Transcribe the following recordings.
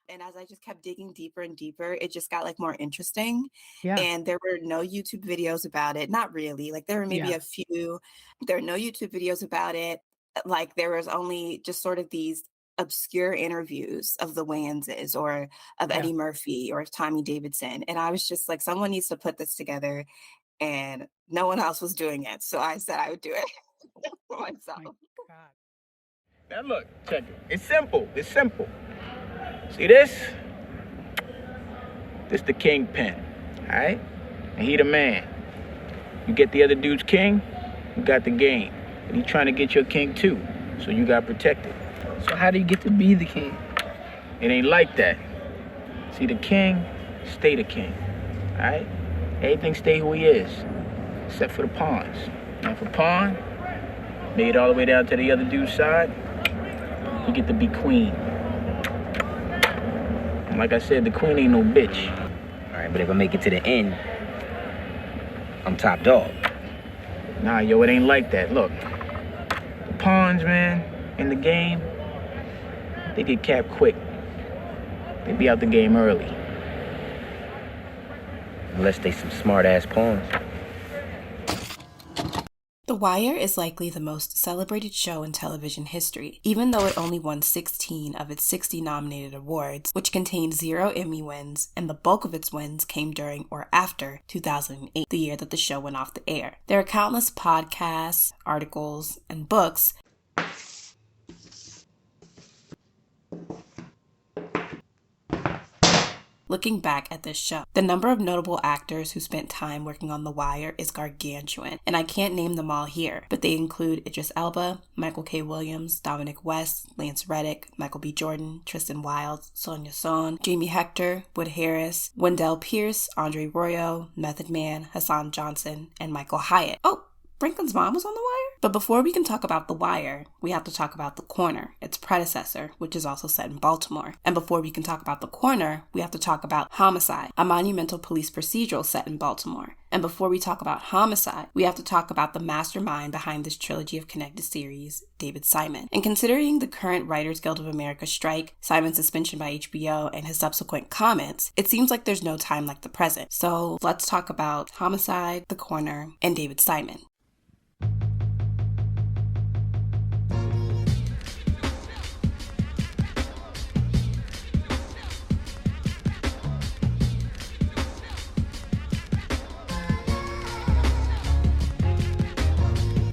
And as I just kept digging deeper and deeper, it just got like more interesting. Yeah. And there were no YouTube videos about it. Not really. Like there were maybe Yeah. a few. There were no YouTube videos about it. Like there was only just sort of these obscure interviews of the Wanses or of Yeah. Eddie Murphy or Tommy Davidson. And I was just like, someone needs to put this together. And no one else was doing it. So I said I would do it for My myself. God. Now look, check it. It's simple. It's simple. See this? This the kingpin, all right? And he the man. You get the other dude's king, you got the game. And he trying to get your king too, so you got protected. So how do you get to be the king? It ain't like that. See, the king, stay the king, all right? Everything stay who he is, except for the pawns. Now for pawn, made it all the way down to the other dude's side, you get to be queen. And like I said, the queen ain't no bitch. All right, but if I make it to the end, I'm top dog. Nah, yo, it ain't like that. Look, the pawns, man, in the game, they get capped quick. They be out the game early. Unless they some smart-ass pawns. The Wire is likely the most celebrated show in television history, even though it only won 16 of its 60 nominated awards, which contained 0 Emmy wins, and the bulk of its wins came during or after 2008, the year that the show went off the air. There are countless podcasts, articles, and books looking back at this show. The number of notable actors who spent time working on The Wire is gargantuan, and I can't name them all here, but they include Idris Elba, Michael K. Williams, Dominic West, Lance Reddick, Michael B. Jordan, Tristan Wilde, Sonia Son, Jamie Hector, Wood Harris, Wendell Pierce, Andre Royo, Method Man, Hassan Johnson, and Michael Hyatt. Oh, Franklin's mom was on The Wire? But before we can talk about The Wire, we have to talk about The Corner, its predecessor, which is also set in Baltimore. And before we can talk about The Corner, we have to talk about Homicide, a monumental police procedural set in Baltimore. And before we talk about Homicide, we have to talk about the mastermind behind this trilogy of connected series, David Simon. And considering the current Writers Guild of America strike, Simon's suspension by HBO, and his subsequent comments, it seems like there's no time like the present. So let's talk about Homicide, The Corner, and David Simon.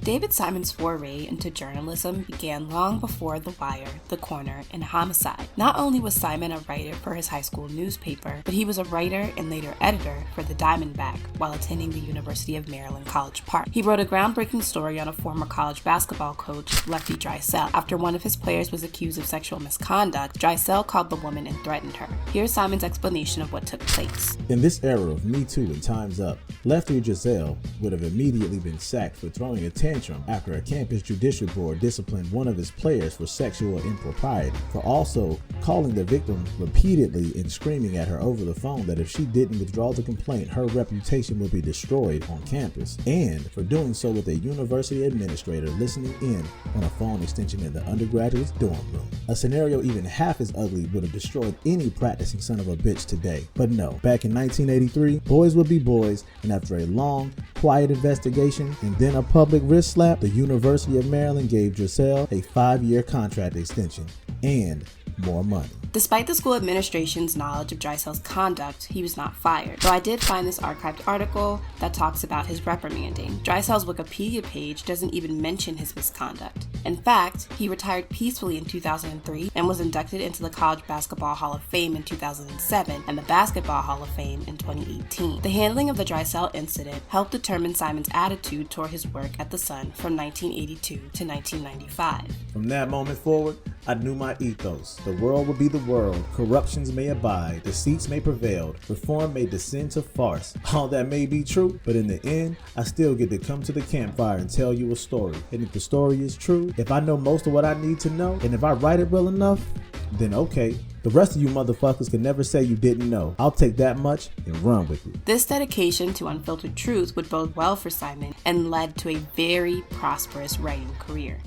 David Simon's foray into journalism began long before The Wire, The Corner, and Homicide. Not only was Simon a writer for his high school newspaper, but he was a writer and later editor for the Diamondback while attending the University of Maryland College Park. He wrote a groundbreaking story on a former college basketball coach, Lefty Drysdale. After one of his players was accused of sexual misconduct, Drysdale called the woman and threatened her. Here's Simon's explanation of what took place. In this era of Me Too and Time's Up, Lefty Drysdale would have immediately been sacked for throwing a tantrum after a campus judicial board disciplined one of his players for sexual impropriety, for also calling the victim repeatedly and screaming at her over the phone that if she didn't withdraw the complaint, her reputation would be destroyed on campus, and for doing so with a university administrator listening in on a phone extension in the undergraduate's dorm room. A scenario even half as ugly would have destroyed any practicing son of a bitch today. But no, back in 1983, boys would be boys, and after a long, quiet investigation and then a public wrist slap, the University of Maryland gave Drysdale a 5-year contract extension and more money. Despite the school administration's knowledge of Drysdale's conduct, he was not fired, though I did find this archived article that talks about his reprimanding. Drysdale's Wikipedia page doesn't even mention his misconduct. In fact, he retired peacefully in 2003 and was inducted into the College Basketball Hall of Fame in 2007 and the Basketball Hall of Fame in 2018. The handling of the Drysdale incident helped determine Simon's attitude toward his work at The Sun from 1982 to 1995. From that moment forward, I knew my ethos. The world would be the world, corruptions may abide, deceits may prevail, reform may descend to farce. All that may be true, but in the end, I still get to come to the campfire and tell you a story. And if the story is true, if I know most of what I need to know, and if I write it well enough, then okay. The rest of you motherfuckers can never say you didn't know. I'll take that much and run with it. This dedication to unfiltered truth would bode well for Simon and led to a very prosperous writing career.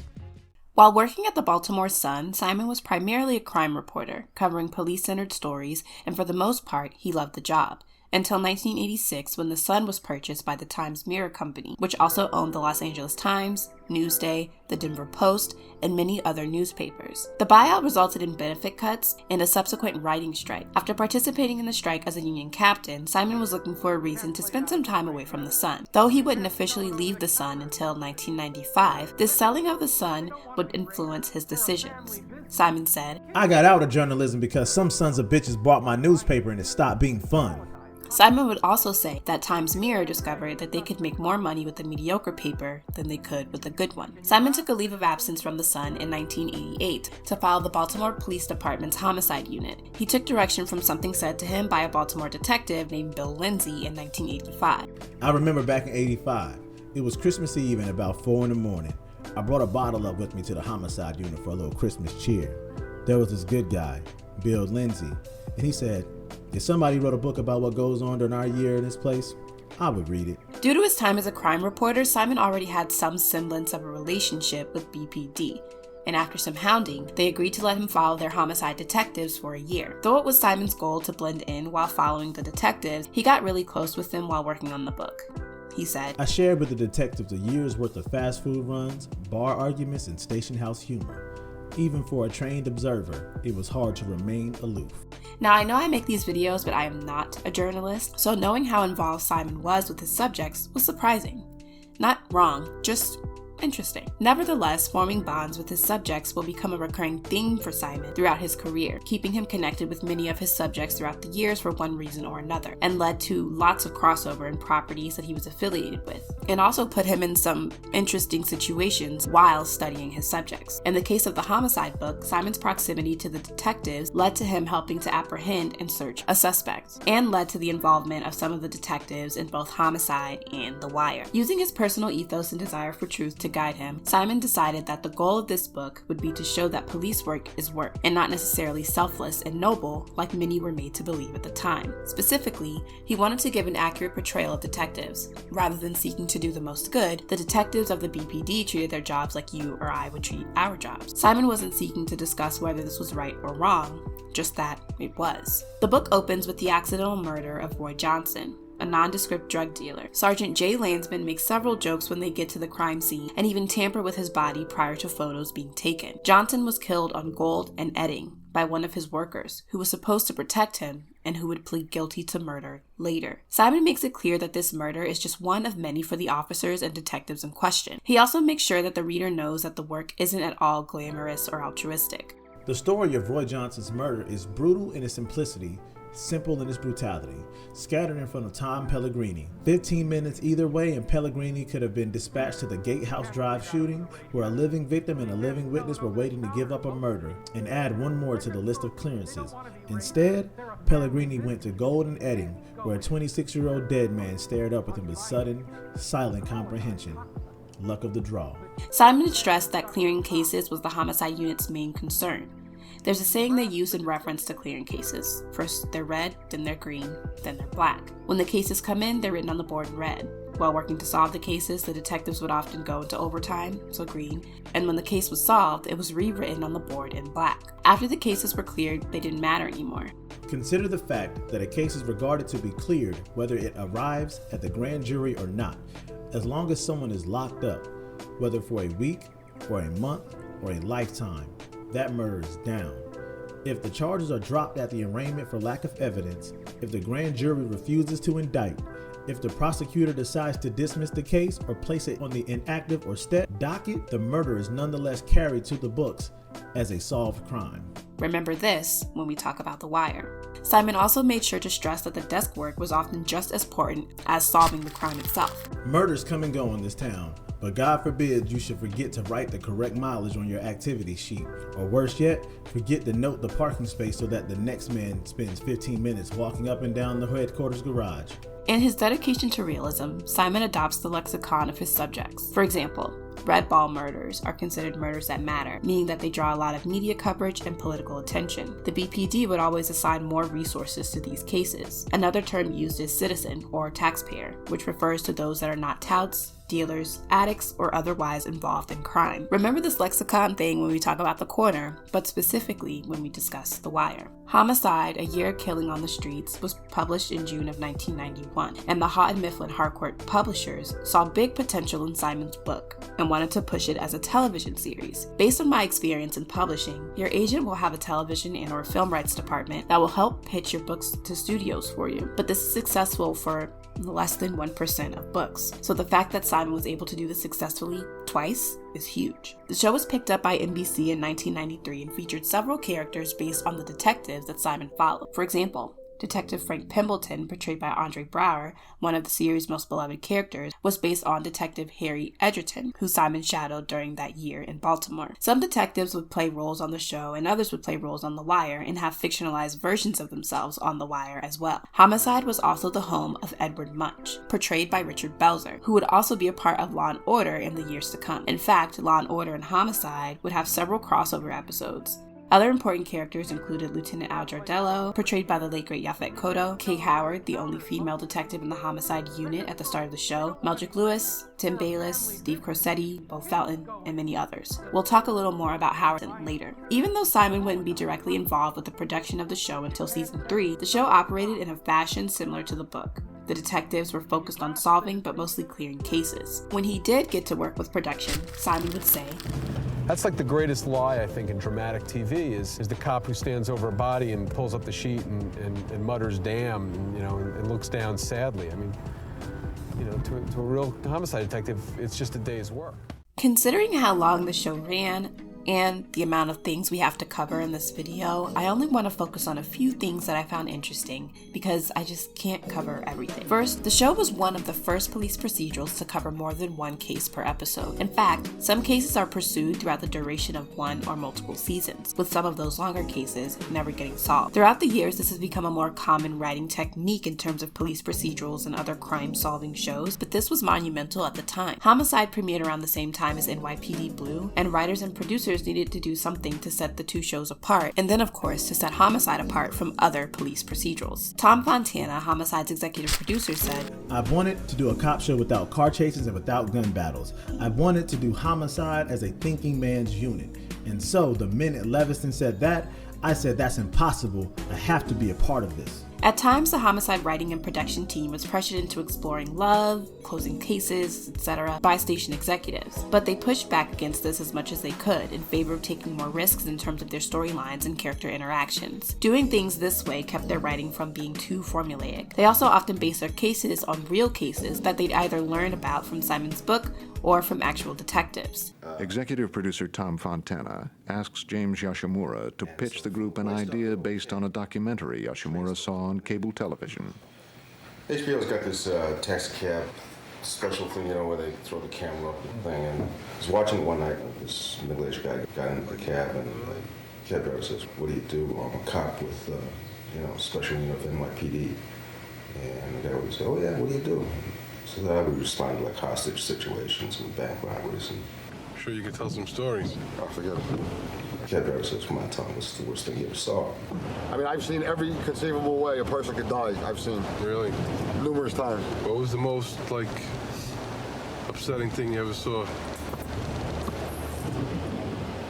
While working at the Baltimore Sun, Simon was primarily a crime reporter, covering police-centered stories, and for the most part, he loved the job. Until 1986, when the Sun was purchased by the Times-Mirror Company, which also owned the Los Angeles Times, Newsday, the Denver Post, and many other newspapers. The buyout resulted in benefit cuts and a subsequent writing strike. After participating in the strike as a union captain, Simon was looking for a reason to spend some time away from the Sun. Though he wouldn't officially leave the Sun until 1995, this selling of the Sun would influence his decisions. Simon said, "I got out of journalism because some sons of bitches bought my newspaper and it stopped being fun." Simon would also say that Times-Mirror discovered that they could make more money with a mediocre paper than they could with a good one. Simon took a leave of absence from the Sun in 1988 to file the Baltimore Police Department's homicide unit. He took direction from something said to him by a Baltimore detective named Bill Lindsay in 1985. I remember back in 85. It was Christmas Eve and about 4 in the morning. I brought a bottle up with me to the homicide unit for a little Christmas cheer. There was this good guy, Bill Lindsay, and he said, "If somebody wrote a book about what goes on during our year in this place, I would read it." Due to his time as a crime reporter, Simon already had some semblance of a relationship with BPD, and after some hounding, they agreed to let him follow their homicide detectives for a year. Though it was Simon's goal to blend in while following the detectives, he got really close with them while working on the book. He said, "I shared with the detectives a year's worth of fast food runs, bar arguments, and station house humor. Even for a trained observer, it was hard to remain aloof." Now, I know I make these videos, but I am not a journalist, so knowing how involved Simon was with his subjects was surprising. Not wrong, just interesting. Nevertheless, forming bonds with his subjects will become a recurring theme for Simon throughout his career, keeping him connected with many of his subjects throughout the years for one reason or another, and led to lots of crossover in properties that he was affiliated with, and also put him in some interesting situations while studying his subjects. In the case of the homicide book, Simon's proximity to the detectives led to him helping to apprehend and search a suspect, and led to the involvement of some of the detectives in both Homicide and The Wire. Using his personal ethos and desire for truth to guide him, Simon decided that the goal of this book would be to show that police work is work, and not necessarily selfless and noble like many were made to believe at the time. Specifically, he wanted to give an accurate portrayal of detectives. Rather than seeking to do the most good, the detectives of the BPD treated their jobs like you or I would treat our jobs. Simon wasn't seeking to discuss whether this was right or wrong, just that it was. The book opens with the accidental murder of Roy Johnson, a nondescript drug dealer. Sergeant J. Landsman makes several jokes when they get to the crime scene and even tamper with his body prior to photos being taken. Johnson was killed on Gold and Edding by one of his workers, who was supposed to protect him and who would plead guilty to murder later. Simon makes it clear that this murder is just one of many for the officers and detectives in question. He also makes sure that the reader knows that the work isn't at all glamorous or altruistic. The story of Roy Johnson's murder is brutal in its simplicity, simple in its brutality, scattered in front of Tom Pellegrini. 15 minutes either way and Pellegrini could have been dispatched to the Gatehouse Drive shooting, where a living victim and a living witness were waiting to give up a murder, and add one more to the list of clearances. Instead, Pellegrini went to Gold and Edding, where a 26-year-old dead man stared up at him with sudden, silent comprehension. Luck of the draw. Simon stressed that clearing cases was the homicide unit's main concern. There's a saying they use in reference to clearing cases. First they're red, then they're green, then they're black. When the cases come in, they're written on the board in red. While working to solve the cases, the detectives would often go into overtime, so green, and when the case was solved, it was rewritten on the board in black. After the cases were cleared, they didn't matter anymore. Consider the fact that a case is regarded to be cleared whether it arrives at the grand jury or not, as long as someone is locked up, whether for a week, or a month, or a lifetime. That murder is down. If the charges are dropped at the arraignment for lack of evidence, if the grand jury refuses to indict, if the prosecutor decides to dismiss the case or place it on the inactive or STEP docket, the murder is nonetheless carried to the books as a solved crime. Remember this when we talk about The Wire. Simon also made sure to stress that the desk work was often just as important as solving the crime itself. Murders come and go in this town, but God forbid you should forget to write the correct mileage on your activity sheet. Or worse yet, forget to note the parking space so that the next man spends 15 minutes walking up and down the headquarters garage. In his dedication to realism, Simon adopts the lexicon of his subjects. For example, red ball murders are considered murders that matter, meaning that they draw a lot of media coverage and political attention. The BPD would always assign more resources to these cases. Another term used is citizen or taxpayer, which refers to those that are not touts, dealers, addicts, or otherwise involved in crime. Remember this lexicon thing when we talk about The Corner, but specifically when we discuss The Wire. Homicide, A Year of Killing on the Streets was published in June of 1991, and the Houghton Mifflin Harcourt publishers saw big potential in Simon's book and wanted to push it as a television series. Based on my experience in publishing, your agent will have a television and/or film rights department that will help pitch your books to studios for you, but this is successful for less than 1% of books. So the fact that Simon was able to do this successfully twice is huge. The show was picked up by NBC in 1993 and featured several characters based on the detectives that Simon followed. For example, Detective Frank Pembleton, portrayed by Andre Braugher, one of the series' most beloved characters, was based on Detective Harry Edgerton, who Simon shadowed during that year in Baltimore. Some detectives would play roles on the show, and others would play roles on The Wire and have fictionalized versions of themselves on The Wire as well. Homicide was also the home of Edward Munch, portrayed by Richard Belzer, who would also be a part of Law & Order in the years to come. In fact, Law & Order and Homicide would have several crossover episodes. Other important characters included Lieutenant Al Jardello, portrayed by the late great Yaphet Kotto, Kay Howard, the only female detective in the homicide unit at the start of the show, Mildred Lewis, Tim Bayliss, Steve Crosetti, Bo Felton, and many others. We'll talk a little more about Howard later. Even though Simon wouldn't be directly involved with the production of the show until season 3, the show operated in a fashion similar to the book. The detectives were focused on solving but mostly clearing cases. When he did get to work with production, Simon would say, "That's like the greatest lie, I think, in dramatic TV is the cop who stands over a body and pulls up the sheet and mutters, damn, and looks down sadly. I mean, to a real homicide detective, it's just a day's work." Considering how long the show ran, and the amount of things we have to cover in this video, I only want to focus on a few things that I found interesting because I just can't cover everything. First, the show was one of the first police procedurals to cover more than one case per episode. In fact, some cases are pursued throughout the duration of one or multiple seasons, with some of those longer cases never getting solved. Throughout the years, this has become a more common writing technique in terms of police procedurals and other crime-solving shows, but this was monumental at the time. Homicide premiered around the same time as NYPD Blue, and writers and producers needed to do something to set the two shows apart, and then of course to set Homicide apart from other police procedurals. Tom Fontana, Homicide's executive producer, said, "I wanted to do a cop show without car chases and without gun battles. I wanted to do Homicide as a thinking man's unit. And so the minute Leviston said that, I said that's impossible. I have to be a part of this." At times, the Homicide writing and production team was pressured into exploring love, closing cases, etc. by station executives, but they pushed back against this as much as they could in favor of taking more risks in terms of their storylines and character interactions. Doing things this way kept their writing from being too formulaic. They also often based their cases on real cases that they'd either learned about from Simon's book or from actual detectives. Executive producer Tom Fontana asks James Yoshimura to pitch the group an idea based on a documentary Yoshimura saw on cable television. HBO's got this taxi cab special thing, where they throw the camera up the thing. And I was watching it one night, and this middle-aged guy got into the cab, and the cab driver says, "What do you do?" "I'm a cop with, special unit of NYPD." And the guy would say, "Oh yeah, what do you do?" So I would respond to like hostage situations and bank robberies. And Sure you could tell some stories. I forget it. The cab driver says, "Come on, Tom, what's the worst thing you ever saw?" I mean, I've seen every conceivable way a person could die. I've seen. Really? Numerous times. What was the most, upsetting thing you ever saw?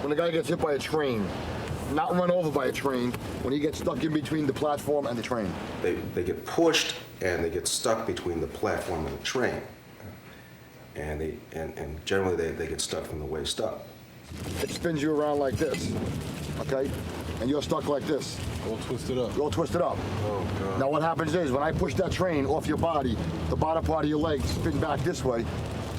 When a guy gets hit by a train, not run over by a train, when he gets stuck in between the platform and the train. They get pushed and they get stuck between the platform and the train. And generally they get stuck from the waist up. It spins you around like this, okay? And you're stuck like this. All twisted up. You're all twisted up. Oh, God. Now what happens is, when I push that train off your body, the bottom part of your leg spins back this way,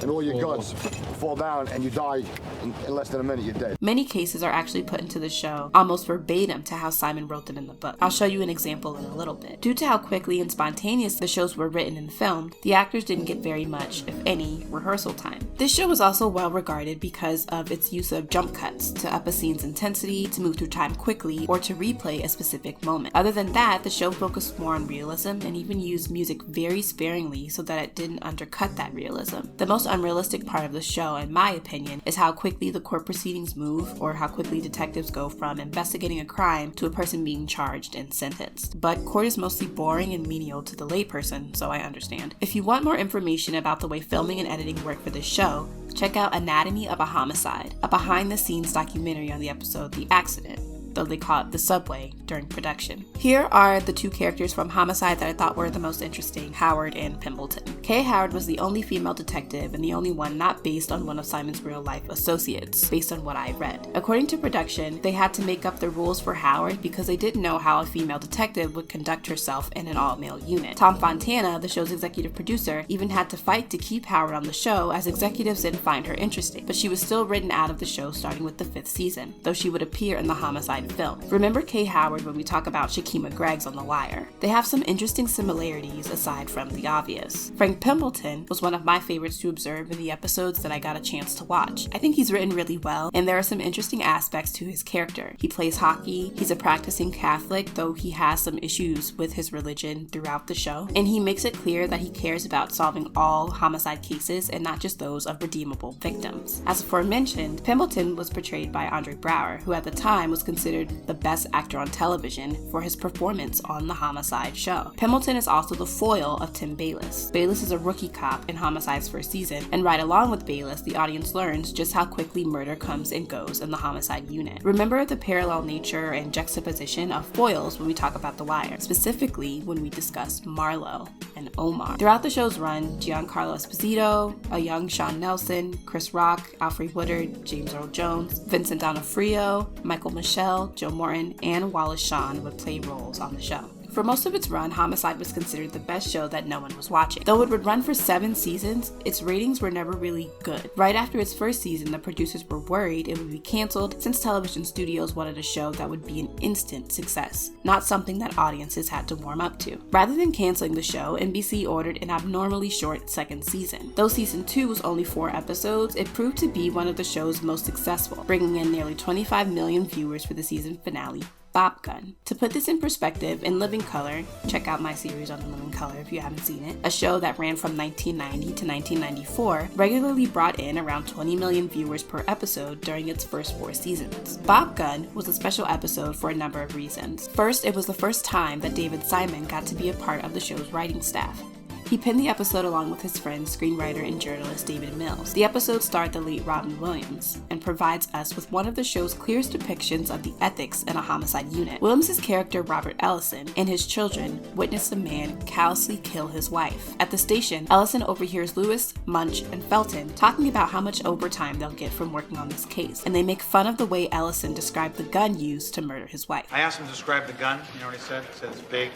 and all your guts fall down, and you die in less than a minute, you're dead. Many cases are actually put into the show almost verbatim to how Simon wrote them in the book. I'll show you an example in a little bit. Due to how quickly and spontaneous the shows were written and filmed, the actors didn't get very much, if any, rehearsal time. This show was also well regarded because of its use of jump cuts to up a scene's intensity, to move through time quickly, or to replay a specific moment. Other than that, the show focused more on realism and even used music very sparingly so that it didn't undercut that realism. The most most unrealistic part of the show, in my opinion, is how quickly the court proceedings move, or how quickly detectives go from investigating a crime to a person being charged and sentenced. But court is mostly boring and menial to the layperson, so I understand. If you want more information about the way filming and editing work for this show, check out Anatomy of a Homicide, a behind-the-scenes documentary on the episode The Accident, though they call it The Subway during production. Here are the two characters from Homicide that I thought were the most interesting, Howard and Pembleton. Kay Howard was the only female detective and the only one not based on one of Simon's real-life associates, based on what I read. According to production, they had to make up the rules for Howard because they didn't know how a female detective would conduct herself in an all-male unit. Tom Fontana, the show's executive producer, even had to fight to keep Howard on the show as executives didn't find her interesting, but she was still written out of the show starting with the 5th season, though she would appear in the Homicide film. Remember Kay Howard when we talk about Shakima Greggs on The Wire. They have some interesting similarities aside from the obvious. Frank Pembleton was one of my favorites to observe in the episodes that I got a chance to watch. I think he's written really well, and there are some interesting aspects to his character. He plays hockey, he's a practicing Catholic, though he has some issues with his religion throughout the show, and he makes it clear that he cares about solving all homicide cases and not just those of redeemable victims. As aforementioned, Pembleton was portrayed by Andre Braugher, who at the time was considered the best actor on television for his performance on the Homicide show. Pembleton is also the foil of Tim Bayliss. Bayliss is a rookie cop in Homicide's first season, and right along with Bayliss, the audience learns just how quickly murder comes and goes in the Homicide unit. Remember the parallel nature and juxtaposition of foils when we talk about The Wire, specifically when we discuss Marlo and Omar. Throughout the show's run, Giancarlo Esposito, a young Sean Nelson, Chris Rock, Alfred Woodard, James Earl Jones, Vincent D'Onofrio, Michael Michelle, Joe Morton, and Wallace Shawn would play roles on the show. For most of its run, Homicide was considered the best show that no one was watching. Though it would run for 7 seasons, its ratings were never really good. Right after its first season, the producers were worried it would be canceled since television studios wanted a show that would be an instant success, not something that audiences had to warm up to. Rather than canceling the show, NBC ordered an abnormally short second season. Though season 2 was only 4 episodes, it proved to be one of the show's most successful, bringing in nearly 25 million viewers for the season finale, Bop Gun. To put this in perspective, in Living Color, check out my series on Living Color if you haven't seen it, a show that ran from 1990 to 1994, regularly brought in around 20 million viewers per episode during its first 4 seasons. Bop Gun was a special episode for a number of reasons. First, it was the first time that David Simon got to be a part of the show's writing staff. He penned the episode along with his friend, screenwriter and journalist David Mills. The episode starred the late Robin Williams and provides us with one of the show's clearest depictions of the ethics in a homicide unit. Williams' character, Robert Ellison, and his children witness a man callously kill his wife. At the station, Ellison overhears Lewis, Munch, and Felton talking about how much overtime they'll get from working on this case, and they make fun of the way Ellison described the gun used to murder his wife. I asked him to describe the gun. You know what he said? He said it's big.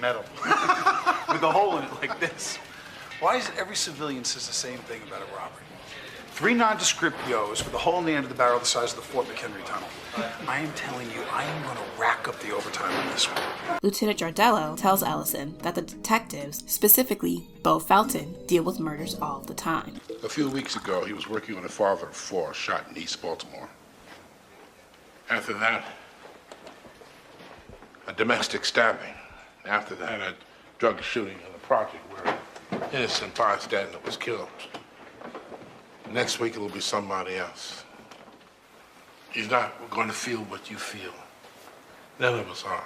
Metal with a hole in it like this. Why is it every civilian says the same thing about a robbery? 3 nondescript yos with a hole in the end of the barrel the size of the Fort McHenry tunnel. I am telling you, I am going to rack up the overtime on this one. Lieutenant Jardello tells Ellison that the detectives, specifically Bo Felton, deal with murders all the time. A few weeks ago, he was working on a father of 4 shot in East Baltimore. After that, a domestic stabbing. After that, a drug shooting in the project where an innocent bystander was killed. Next week, it'll be somebody else. He's not going to feel what you feel. None of us are.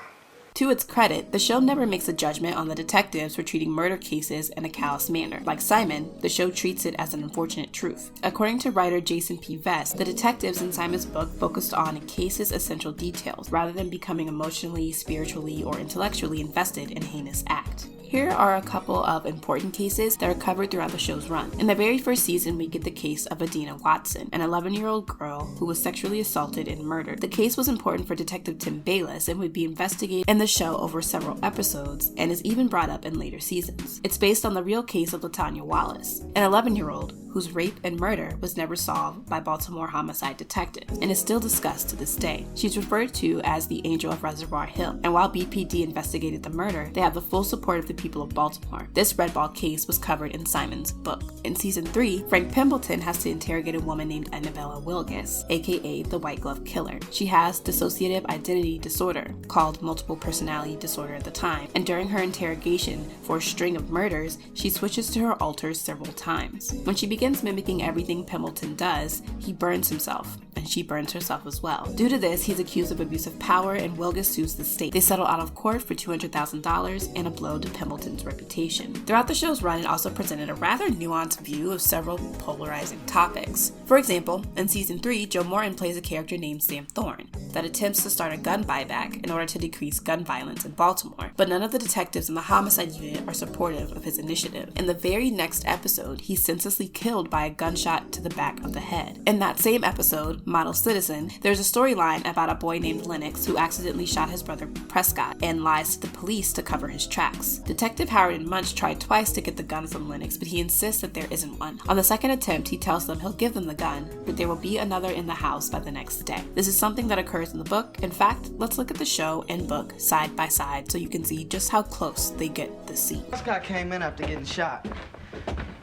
To its credit, the show never makes a judgment on the detectives for treating murder cases in a callous manner. Like Simon, the show treats it as an unfortunate truth. According to writer Jason P. Vest, the detectives in Simon's book focused on a case's essential details, rather than becoming emotionally, spiritually, or intellectually invested in a heinous act. Here are a couple of important cases that are covered throughout the show's run. In the very first season, we get the case of Adina Watson, an 11-year-old girl who was sexually assaulted and murdered. The case was important for Detective Tim Bayliss and would be investigated in the show over several episodes and is even brought up in later seasons. It's based on the real case of LaTanya Wallace, an 11-year-old whose rape and murder was never solved by Baltimore homicide detectives and is still discussed to this day. She's referred to as the Angel of Reservoir Hill, and while BPD investigated the murder, they have the full support of the people of Baltimore. This Red Ball case was covered in Simon's book. In season 3, Frank Pembleton has to interrogate a woman named Annabella Wilgus, aka the White Glove Killer. She has dissociative identity disorder, called multiple personality disorder at the time, and during her interrogation for a string of murders, she switches to her alters several times. When she begins begins mimicking everything Pembleton does, he burns himself, and she burns herself as well. Due to this, he's accused of abuse of power, and Wilgus sues the state. They settle out of court for $200,000 and a blow to Pembleton's reputation. Throughout the show's run, it also presented a rather nuanced view of several polarizing topics. For example, in season 3, Joe Morton plays a character named Sam Thorne that attempts to start a gun buyback in order to decrease gun violence in Baltimore, but none of the detectives in the homicide unit are supportive of his initiative. In the very next episode, he's senselessly killed by a gunshot to the back of the head. In that same episode, Model Citizen, there's a storyline about a boy named Lennox who accidentally shot his brother Prescott and lies to the police to cover his tracks. Detective Howard and Munch tried twice to get the gun from Lennox, but he insists that there isn't one. On the second attempt, he tells them he'll give them the gun, but there will be another in the house by the next day. This is something that occurs in the book. In fact, let's look at the show and book side by side so you can see just how close they get the scene. Prescott came in after getting shot.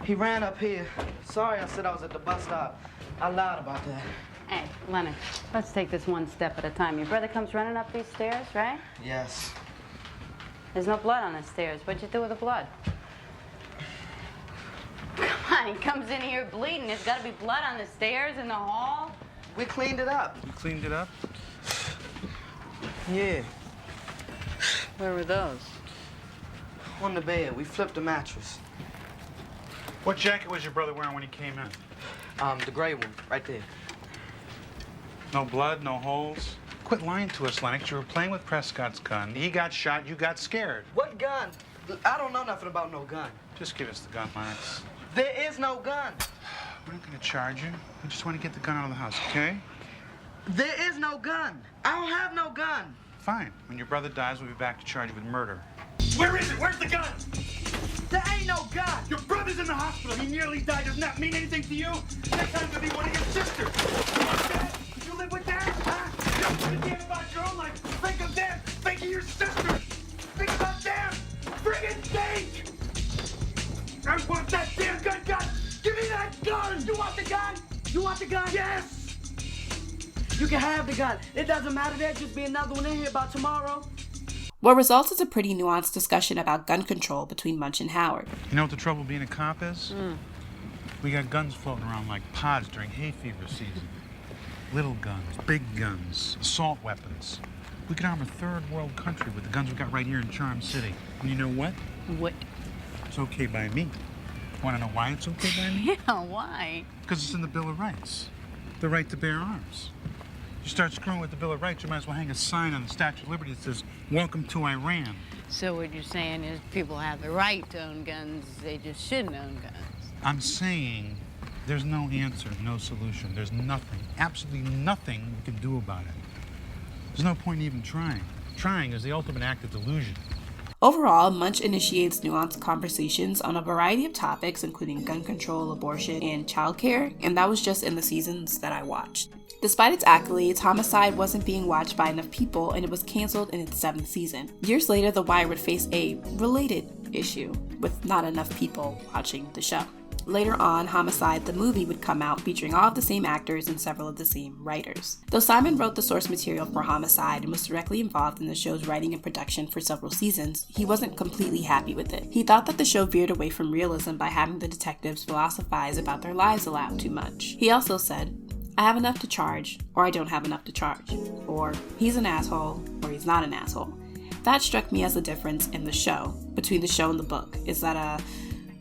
He ran up here. Sorry, I said I was at the bus stop. I lied about that. Hey, Leonard, let's take this one step at a time. Your brother comes running up these stairs, right? Yes. There's no blood on the stairs. What'd you do with the blood? Come on, he comes in here bleeding. There's got to be blood on the stairs in the hall. We cleaned it up. You cleaned it up? Yeah. Where were those? On the bed. We flipped the mattress. What jacket was your brother wearing when he came in? The gray one, right there. No blood, no holes? Quit lying to us, Lennox. You were playing with Prescott's gun. He got shot, you got scared. What gun? I don't know nothing about no gun. Just give us the gun, Lennox. There is no gun. We're not gonna charge you. We just want to get the gun out of the house, okay? There is no gun. I don't have no gun. Fine. When your brother dies, we'll be back to charge you with murder. Where is it? Where's the gun? There ain't no gun. Your brother's in the hospital. He nearly died. Doesn't that mean anything to you? Next time it'll be one of your sisters. Did you live with that? Huh? You don't give a damn about your own life. Think of them. Think of your sister. Think about them. Friggin' think. I want that damn gun. Give me that gun. You want the gun? You want the gun? Yes. You can have the gun. It doesn't matter. There'll just be another one in here by tomorrow. What results is a pretty nuanced discussion about gun control between Munch and Howard. You know what the trouble being a cop is? We got guns floating around like pods during hay fever season. Little guns, big guns, assault weapons. We could arm a third world country with the guns we got right here in Charm City. And you know what? What? It's okay by me. Want to know why it's okay by me? Yeah, why? Because it's in the Bill of Rights. The right to bear arms. You start screwing with the Bill of Rights, you might as well hang a sign on the Statue of Liberty that says, "Welcome to Iran." So what you're saying is people have the right to own guns, they just shouldn't own guns. I'm saying there's no answer, no solution. There's nothing, absolutely nothing we can do about it. There's no point in even trying. Trying is the ultimate act of delusion. Overall, Munch initiates nuanced conversations on a variety of topics, including gun control, abortion, and childcare, and that was just in the seasons that I watched. Despite its accolades, Homicide wasn't being watched by enough people, and it was canceled in its 7th season. Years later, The Wire would face a related issue, with not enough people watching the show. Later on, Homicide, the movie, would come out featuring all of the same actors and several of the same writers. Though Simon wrote the source material for Homicide and was directly involved in the show's writing and production for several seasons, he wasn't completely happy with it. He thought that the show veered away from realism by having the detectives philosophize about their lives aloud too much. He also said, "I have enough to charge, or I don't have enough to charge," or "he's an asshole, or he's not an asshole." That struck me as the difference in the show, between the show and the book, is that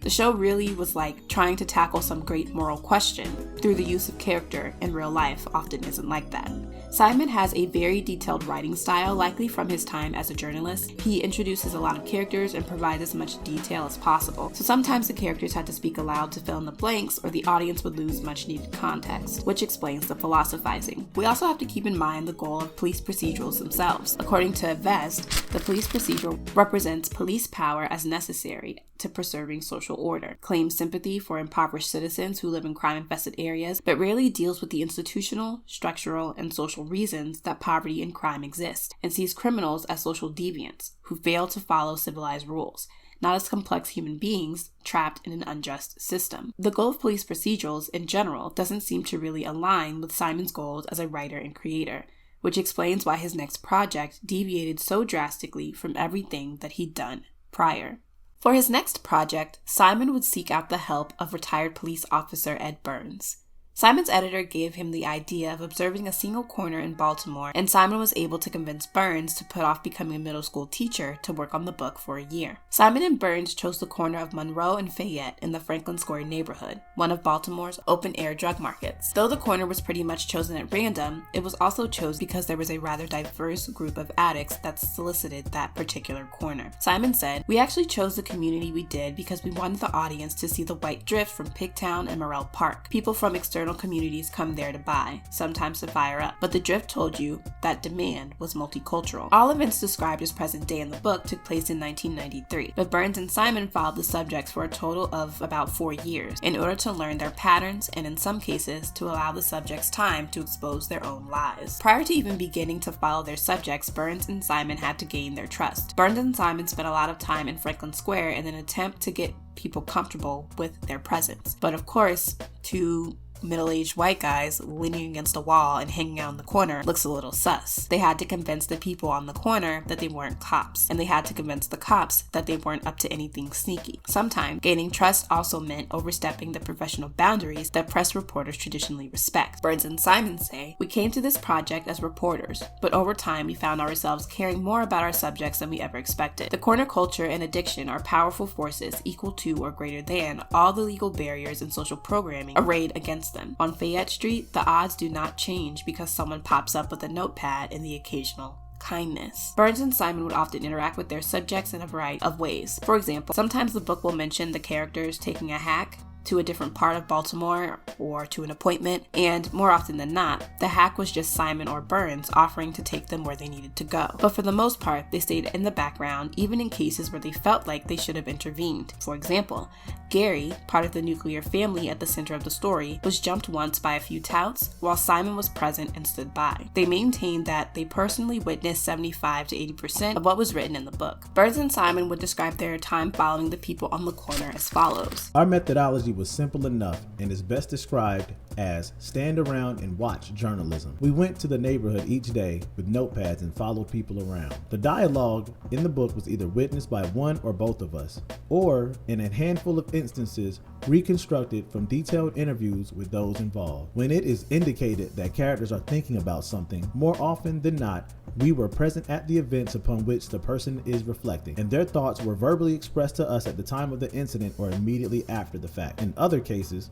the show really was like trying to tackle some great moral question through the use of character, and real life often isn't like that. Simon has a very detailed writing style, likely from his time as a journalist. He introduces a lot of characters and provides as much detail as possible, so sometimes the characters had to speak aloud to fill in the blanks, or the audience would lose much needed context, which explains the philosophizing. We also have to keep in mind the goal of police procedurals themselves. According to Vest, the police procedural represents police power as necessary to preserving social order, claims sympathy for impoverished citizens who live in crime-infested areas, but rarely deals with the institutional, structural, and social reasons that poverty and crime exist, and sees criminals as social deviants who fail to follow civilized rules, not as complex human beings trapped in an unjust system. The goal of police procedurals in general doesn't seem to really align with Simon's goals as a writer and creator, which explains why his next project deviated so drastically from everything that he'd done prior. For his next project, Simon would seek out the help of retired police officer Ed Burns. Simon's editor gave him the idea of observing a single corner in Baltimore, and Simon was able to convince Burns to put off becoming a middle school teacher to work on the book for a year. Simon and Burns chose the corner of Monroe and Fayette in the Franklin Square neighborhood, one of Baltimore's open-air drug markets. Though the corner was pretty much chosen at random, it was also chosen because there was a rather diverse group of addicts that solicited that particular corner. Simon said, "We actually chose the community we did because we wanted the audience to see the white drift from Pigtown and Morrell Park. People from external communities come there to buy, sometimes to fire up, but the drift told you that demand was multicultural." All events described as present day in the book took place in 1993, but Burns and Simon followed the subjects for a total of about 4 years in order to learn their patterns and in some cases to allow the subjects time to expose their own lies. Prior to even beginning to follow their subjects, Burns and Simon had to gain their trust. Burns and Simon spent a lot of time in Franklin Square in an attempt to get people comfortable with their presence. But of course, two middle-aged white guys leaning against a wall and hanging out in the corner looks a little sus. They had to convince the people on the corner that they weren't cops, and they had to convince the cops that they weren't up to anything sneaky. Sometimes, gaining trust also meant overstepping the professional boundaries that press reporters traditionally respect. Burns and Simon say, "We came to this project as reporters, but over time we found ourselves caring more about our subjects than we ever expected. The corner culture and addiction are powerful forces equal to or greater than all the legal barriers and social programming arrayed against them. On Fayette Street, the odds do not change because someone pops up with a notepad and the occasional kindness." Burns and Simon would often interact with their subjects in a variety of ways. For example, sometimes the book will mention the characters taking a hack to a different part of Baltimore or to an appointment, and more often than not, the hack was just Simon or Burns offering to take them where they needed to go. But for the most part, they stayed in the background, even in cases where they felt like they should have intervened. For example, Gary, part of the nuclear family at the center of the story, was jumped once by a few touts, while Simon was present and stood by. They maintained that they personally witnessed 75 to 80% of what was written in the book. Burns and Simon would describe their time following the people on the corner as follows. "Our methodology was simple enough and is best described as stand around and watch journalism. We went to the neighborhood each day with notepads and followed people around. The dialogue in the book was either witnessed by one or both of us, or in a handful of instances reconstructed from detailed interviews with those involved. When it is indicated that characters are thinking about something, more often than not, we were present at the events upon which the person is reflecting, and their thoughts were verbally expressed to us at the time of the incident or immediately after the fact. In other cases,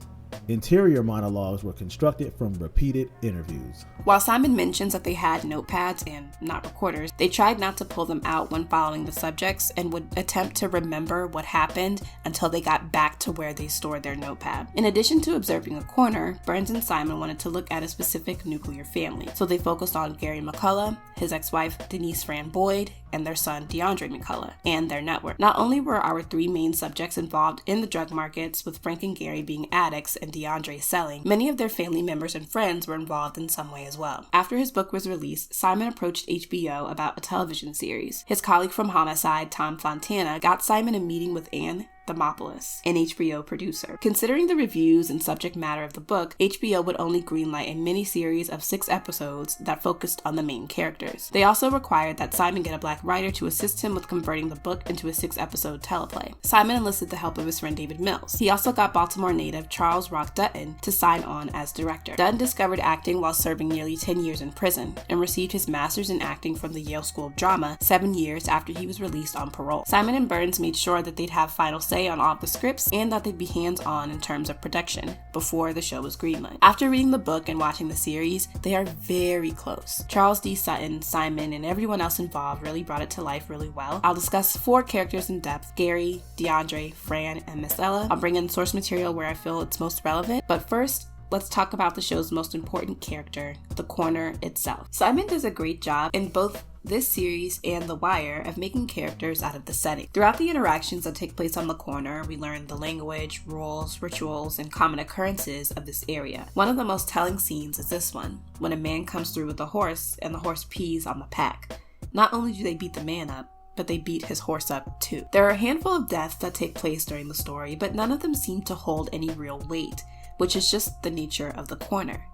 interior monologues were constructed from repeated interviews." While Simon mentions that they had notepads and not recorders, they tried not to pull them out when following the subjects and would attempt to remember what happened until they got back to where they stored their notepad. In addition to observing a corner, Burns and Simon wanted to look at a specific nuclear family, so they focused on Gary McCullough, his ex-wife Denise Fran Boyd, and their son DeAndre McCullough, and their network. Not only were our three main subjects involved in the drug markets, with Frank and Gary being addicts and DeAndre selling, many of their family members and friends were involved in some way as well. After his book was released, Simon approached HBO about a television series. His colleague from Homicide, Tom Fontana, got Simon a meeting with Ann Thermopolis, an HBO producer. Considering the reviews and subject matter of the book, HBO would only greenlight a mini-series of 6 episodes that focused on the main characters. They also required that Simon get a black writer to assist him with converting the book into a 6-episode teleplay. Simon enlisted the help of his friend David Mills. He also got Baltimore native Charles Rock Dutton to sign on as director. Dutton discovered acting while serving nearly 10 years in prison and received his master's in acting from the Yale School of Drama 7 years after he was released on parole. Simon and Burns made sure that they'd have final say on all of the scripts and that they'd be hands-on in terms of production before the show was greenlit. After reading the book and watching the series, they are very close. Charles D. Sutton, Simon, and everyone else involved really brought it to life really well. I'll discuss 4 characters in depth: Gary, DeAndre, Fran, and Miss Ella. I'll bring in source material where I feel it's most relevant, but first, let's talk about the show's most important character, the corner itself. Simon does a great job in both this series and The Wire of making characters out of the setting. Throughout the interactions that take place on the corner, we learn the language, rules, rituals, and common occurrences of this area. One of the most telling scenes is this one, when a man comes through with a horse and the horse pees on the pack. Not only do they beat the man up, but they beat his horse up too. There are a handful of deaths that take place during the story, but none of them seem to hold any real weight, which is just the nature of the corner.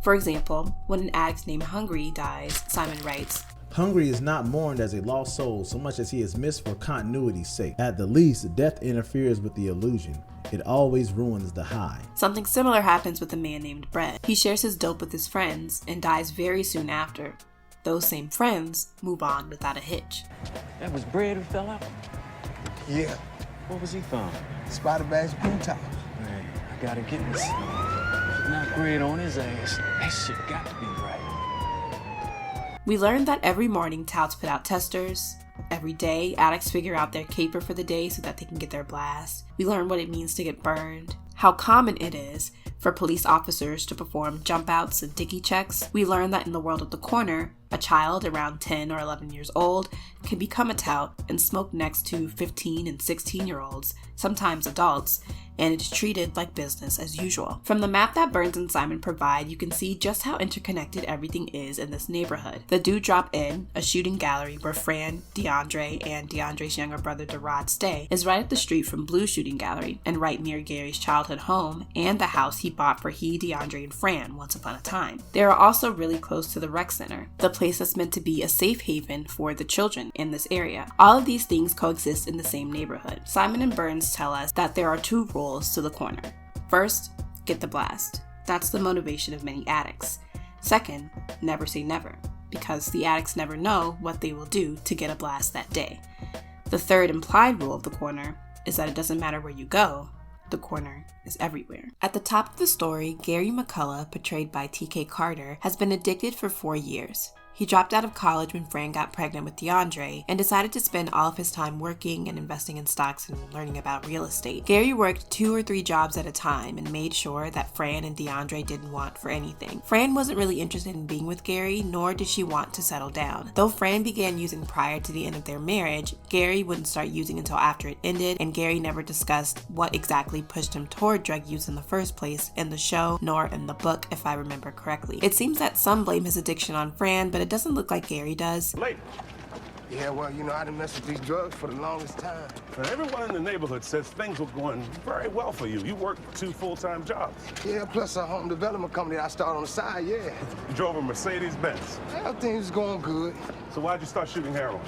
For example, when an addict named Hungry dies, Simon writes, Hungry is not mourned as a lost soul so much as he is missed for continuity's sake. At the least, death interferes with the illusion. It always ruins the high. Something similar happens with a man named Brett. He shares his dope with his friends and dies very soon after. Those same friends move on without a hitch. That was Brett who fell out? Yeah. Where was he from? Spider Bass Boom Top. Man, I gotta get this. Not Brett on his ass. That shit got to be right. We learned that every morning touts put out testers. Every day, addicts figure out their caper for the day so that they can get their blast. We learn what it means to get burned, how common it is for police officers to perform jump outs and dicky checks. We learn that in the world of the corner, a child around 10 or 11 years old can become a tout and smoke next to 15 and 16-year-olds, sometimes adults, and it's treated like business as usual. From the map that Burns and Simon provide, you can see just how interconnected everything is in this neighborhood. The Dewdrop Inn, a shooting gallery where Fran, DeAndre, and DeAndre's younger brother Derod stay, is right up the street from Blue Shooting Gallery and right near Gary's childhood home and the house he bought for he, DeAndre, and Fran once upon a time. They are also really close to the rec center, the place that's meant to be a safe haven for the children in this area. All of these things coexist in the same neighborhood. Simon and Burns tell us that there are two rules to the corner. First, get the blast. That's the motivation of many addicts. Second, never say never, because the addicts never know what they will do to get a blast that day. The third implied rule of the corner is that it doesn't matter where you go, the corner is everywhere. At the top of the story, Gary McCullough, portrayed by TK Carter, has been addicted for 4 years. He dropped out of college when Fran got pregnant with DeAndre and decided to spend all of his time working and investing in stocks and learning about real estate. Gary worked 2 or 3 jobs at a time and made sure that Fran and DeAndre didn't want for anything. Fran wasn't really interested in being with Gary, nor did she want to settle down. Though Fran began using prior to the end of their marriage, Gary wouldn't start using until after it ended, and Gary never discussed what exactly pushed him toward drug use in the first place in the show, nor in the book, if I remember correctly. It seems that some blame his addiction on Fran, but it doesn't look like Gary does. Yeah, well, you know, I done messed with these drugs for the longest time. Now, everyone in the neighborhood says things were going very well for you. You worked 2 full-time jobs. Yeah, plus a home development company that I started on the side, yeah. You drove a Mercedes-Benz. Everything was going good. So why'd you start shooting heroin?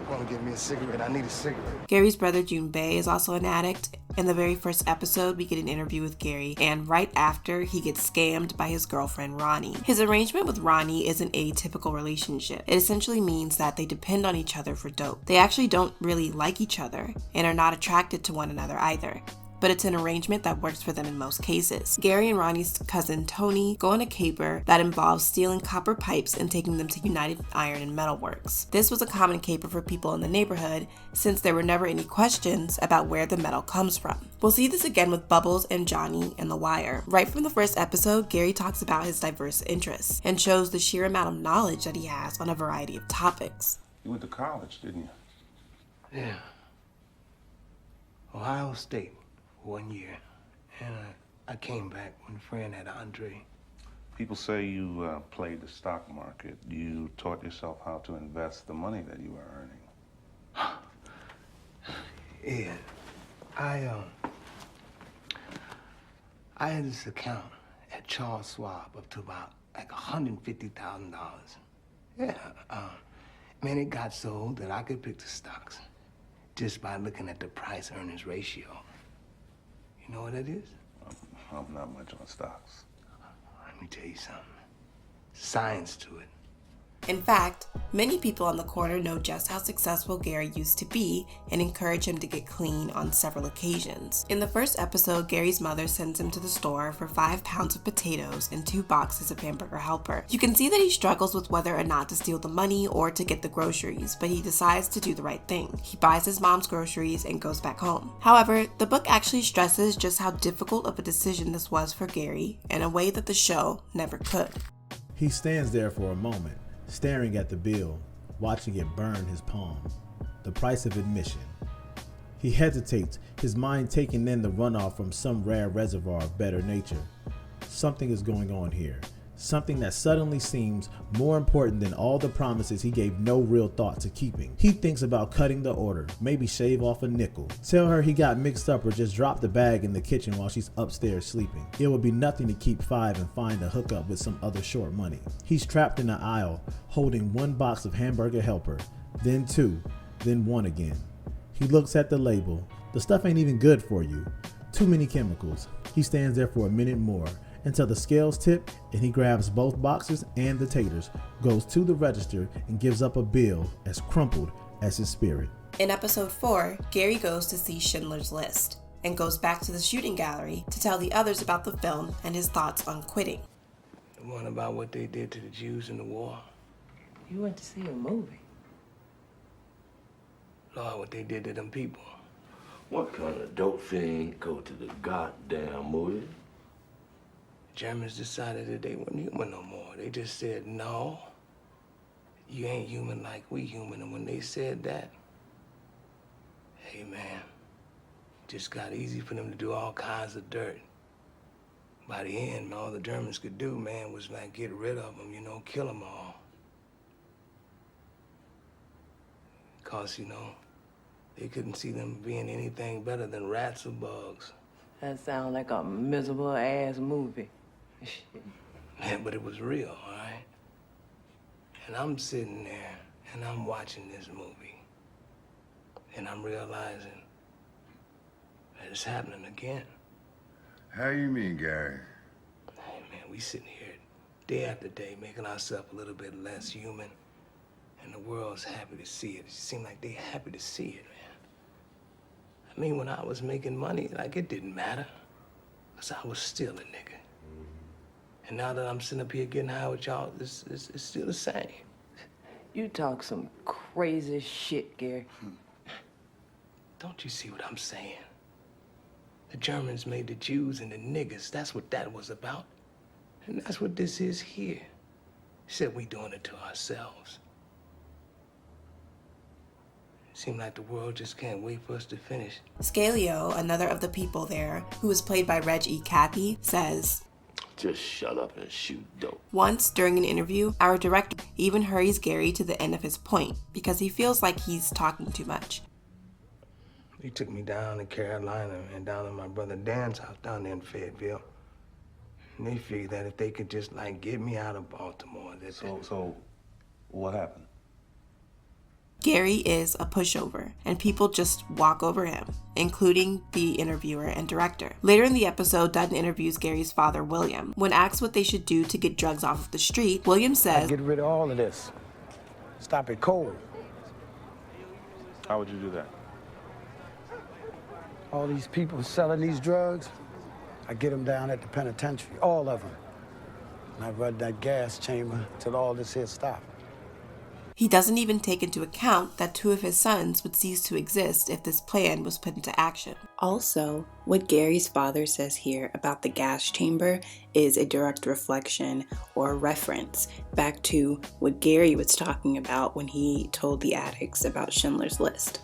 Want to give me a cigarette? I need a cigarette. Gary's brother Junbei is also an addict. In the very first episode, we get an interview with Gary, and right after, he gets scammed by his girlfriend Ronnie. His arrangement with Ronnie isn't a typical relationship. It essentially means that they depend on each other for dope. They actually don't really like each other and are not attracted to one another either, but it's an arrangement that works for them in most cases. Gary and Ronnie's cousin Tony go on a caper that involves stealing copper pipes and taking them to United Iron and Metal Works. This was a common caper for people in the neighborhood since there were never any questions about where the metal comes from. We'll see this again with Bubbles and Johnny in The Wire. Right from the first episode, Gary talks about his diverse interests and shows the sheer amount of knowledge that he has on a variety of topics. You went to college, didn't you? Yeah. Ohio State. 1 year, and I came back when Fran had Andre. People say you played the stock market. You taught yourself how to invest the money that you were earning. Yeah, I had this account at Charles Schwab up to about like $150,000. Yeah, man, it got so that I could pick the stocks just by looking at the price-earnings ratio. You know what that is? I'm not much on stocks. Let me tell you something. Science to it. In fact, many people on the corner know just how successful Gary used to be and encourage him to get clean on several occasions. In the first episode, Gary's mother sends him to the store for 5 pounds of potatoes and 2 boxes of hamburger helper. You can see that he struggles with whether or not to steal the money or to get the groceries, but he decides to do the right thing. He buys his mom's groceries and goes back home. However, the book actually stresses just how difficult of a decision this was for Gary in a way that the show never could. He stands there for a moment, staring at the bill, watching it burn his palm. The price of admission. He hesitates, his mind taking in the runoff from some rare reservoir of better nature. Something is going on here. something that suddenly seems more important than all the promises he gave no real thought to keeping. He thinks about cutting the order, maybe shave off a nickel. Tell her he got mixed up or just drop the bag in the kitchen while she's upstairs sleeping. It would be nothing to keep 5 and find a hookup with some other short money. He's trapped in the aisle, holding 1 box of hamburger helper, then 2, then 1 again. He looks at the label. The stuff ain't even good for you. Too many chemicals. He stands there for a minute more, until the scales tip and he grabs both boxes and the taters, goes to the register and gives up a bill as crumpled as his spirit. In episode 4, Gary goes to see Schindler's List and goes back to the shooting gallery to tell the others about the film and his thoughts on quitting. The one about what they did to the Jews in the war. You went to see a movie? Lord, what they did to them people. What kind of dope fiend go to the goddamn movie? Germans decided that they weren't human no more. They just said, no, you ain't human like we human. And when they said that, hey man, just got easy for them to do all kinds of dirt. By the end, all the Germans could do, man, was like get rid of them, kill them all. Cause, they couldn't see them being anything better than rats or bugs. That sounds like a miserable ass movie. Yeah, but it was real, all right? And I'm sitting there, and I'm watching this movie, and I'm realizing that it's happening again. How you mean, Gary? Hey, man, we sitting here day after day making ourselves a little bit less human, and the world's happy to see it. It seems like they happy to see it, man. I mean, when I was making money, like, it didn't matter, because I was still a nigga. And now that I'm sitting up here getting high with y'all, it's still the same. You talk some crazy shit, Gary. Don't you see what I'm saying? The Germans made the Jews and the niggas. That's what that was about. And that's what this is here. Except we doing it to ourselves. Seems like the world just can't wait for us to finish. Scalio, another of the people there, who is played by Reg E. Cappy, says, just shut up and shoot dope. Once, during an interview, our director even hurries Gary to the end of his point because he feels like he's talking too much. He took me down to Carolina and down to my brother Dan's house down there in Fayetteville. And they figured that if they could just, get me out of Baltimore, So what happened? Gary is a pushover, and people just walk over him, including the interviewer and director. Later in the episode, Dutton interviews Gary's father, William. When asked what they should do to get drugs off of the street, William says, get rid of all of this. Stop it cold. How would you do that? All these people selling these drugs, I get them down at the penitentiary, all of them. And I run that gas chamber till all this here stops. He doesn't even take into account that 2 of his sons would cease to exist if this plan was put into action. Also, what Gary's father says here about the gas chamber is a direct reflection or reference back to what Gary was talking about when he told the addicts about Schindler's List.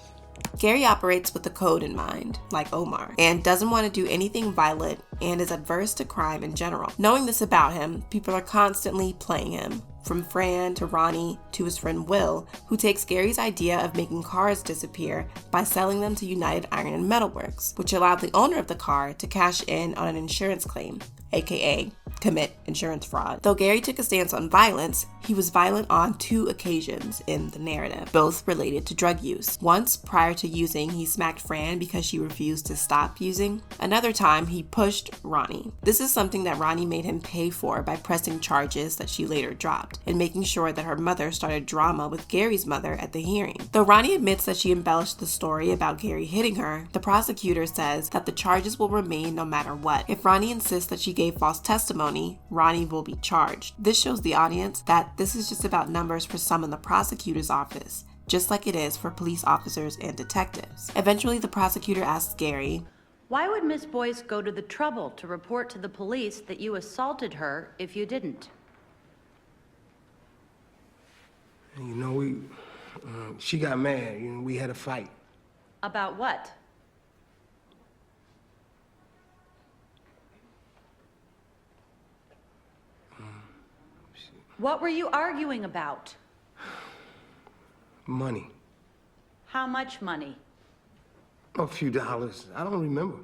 Gary operates with the code in mind, like Omar, and doesn't want to do anything violent and is adverse to crime in general. Knowing this about him, people are constantly playing him. From Fran to Ronnie to his friend Will, who takes Gary's idea of making cars disappear by selling them to United Iron and Metal Works, which allowed the owner of the car to cash in on an insurance claim, aka commit insurance fraud. Though Gary took a stance on violence, he was violent on 2 occasions in the narrative, both related to drug use. Once, prior to using, he smacked Fran because she refused to stop using. Another time, he pushed Ronnie. This is something that Ronnie made him pay for by pressing charges that she later dropped, and making sure that her mother started drama with Gary's mother at the hearing. Though Ronnie admits that she embellished the story about Gary hitting her, the prosecutor says that the charges will remain no matter what. If Ronnie insists that she gave false testimony, Ronnie will be charged. This shows the audience that this is just about numbers for some in the prosecutor's office, just like it is for police officers and detectives. Eventually, the prosecutor asks Gary, "Why would Miss Boyce go to the trouble to report to the police that you assaulted her if you didn't?" She got mad. We had a fight. About what? What were you arguing about? Money. How much money? A few dollars. I don't remember.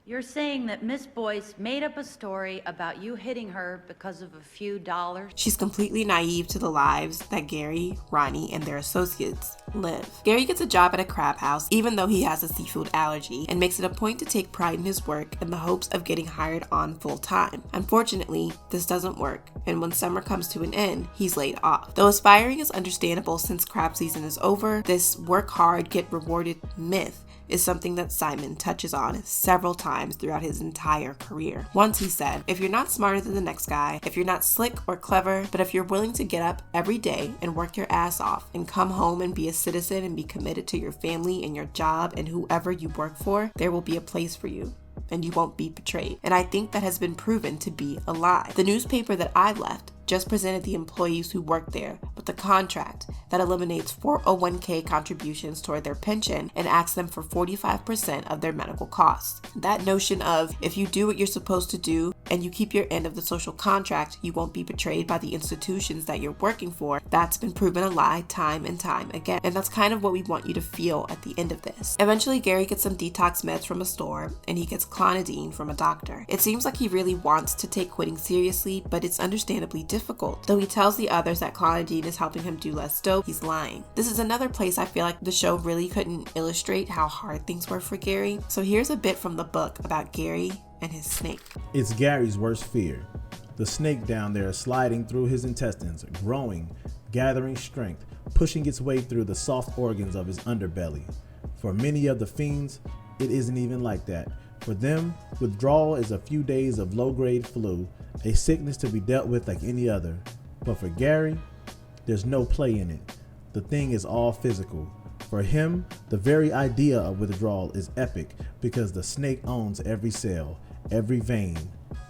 You're saying that Miss Boyce made up a story about you hitting her because of a few dollars? She's completely naive to the lives that Gary, Ronnie, and their associates live. Gary gets a job at a crab house even though he has a seafood allergy and makes it a point to take pride in his work in the hopes of getting hired on full time. Unfortunately, this doesn't work, and when summer comes to an end, he's laid off. Though aspiring is understandable since crab season is over, this work hard, get rewarded myth is something that Simon touches on several times throughout his entire career. Once he said, if you're not smarter than the next guy, if you're not slick or clever, but if you're willing to get up every day and work your ass off and come home and be a citizen and be committed to your family and your job and whoever you work for, there will be a place for you and you won't be betrayed. And I think that has been proven to be a lie. The newspaper that I left just presented the employees who work there with a contract that eliminates 401k contributions toward their pension and asks them for 45% of their medical costs. That notion of if you do what you're supposed to do and you keep your end of the social contract, you won't be betrayed by the institutions that you're working for, that's been proven a lie time and time again. And that's kind of what we want you to feel at the end of this. Eventually, Gary gets some detox meds from a store and he gets clonidine from a doctor. It seems like he really wants to take quitting seriously, but it's understandably difficult. Though he tells the others that clonidine is helping him do less dope, he's lying. This is another place I feel like the show really couldn't illustrate how hard things were for Gary. So here's a bit from the book about Gary and his snake. It's Gary's worst fear. The snake down there sliding through his intestines, growing, gathering strength, pushing its way through the soft organs of his underbelly. For many of the fiends, it isn't even like that. For them, withdrawal is a few days of low-grade flu, a sickness to be dealt with like any other. But for Gary, there's no play in it. The thing is all physical. For him, the very idea of withdrawal is epic because the snake owns every cell, every vein,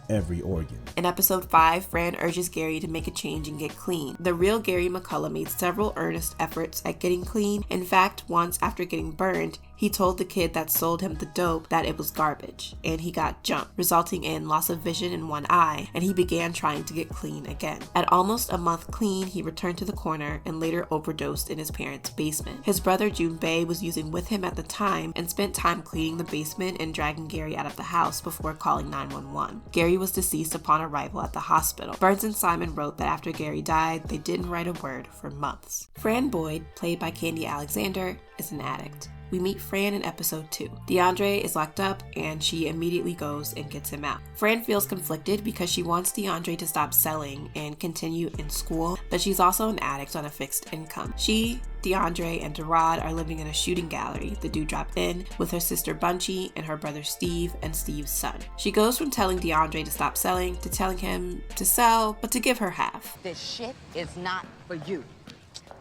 every organ. In episode 5, Fran urges Gary to make a change and get clean. The real Gary McCullough made several earnest efforts at getting clean. In fact, once after getting burned, he told the kid that sold him the dope that it was garbage, and he got jumped, resulting in loss of vision in one eye, and he began trying to get clean again. At almost a month clean, he returned to the corner and later overdosed in his parents' basement. His brother Junpei was using with him at the time and spent time cleaning the basement and dragging Gary out of the house before calling 911. Gary was deceased upon arrival at the hospital. Burns and Simon wrote that after Gary died, they didn't write a word for months. Fran Boyd, played by Candy Alexander, is an addict. We meet Fran in episode 2. DeAndre is locked up and she immediately goes and gets him out. Fran feels conflicted because she wants DeAndre to stop selling and continue in school, but she's also an addict on a fixed income. She, DeAndre, and Sherrod are living in a shooting gallery, the Dewdrop Inn, with her sister Bunchy and her brother Steve and Steve's son. She goes from telling DeAndre to stop selling to telling him to sell, but to give her half. This shit is not for you.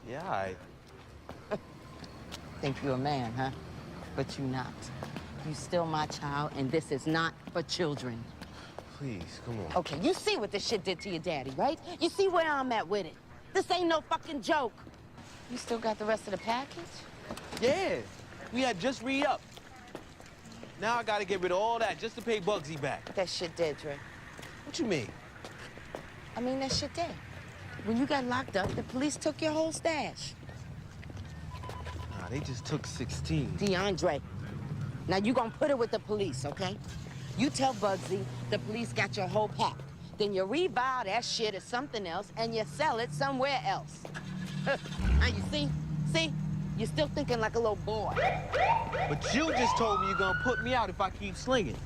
Yeah, I think you're a man, huh? But you're not. You still my child, and this is not for children. Please, come on. Okay, you see what this shit did to your daddy, right? You see where I'm at with it. This ain't no fucking joke. You still got the rest of the package? Yeah, we had just re-up. Now I gotta get rid of all that just to pay Bugsy back. That shit dead, Dre. What you mean? I mean, that shit dead. When you got locked up, the police took your whole stash. Nah, they just took 16. DeAndre, now you gonna put it with the police, okay? You tell Bugsy the police got your whole pack. Then you rebuy that shit as something else and you sell it somewhere else. Now you see? You're still thinking like a little boy. But you just told me you're gonna put me out if I keep slinging.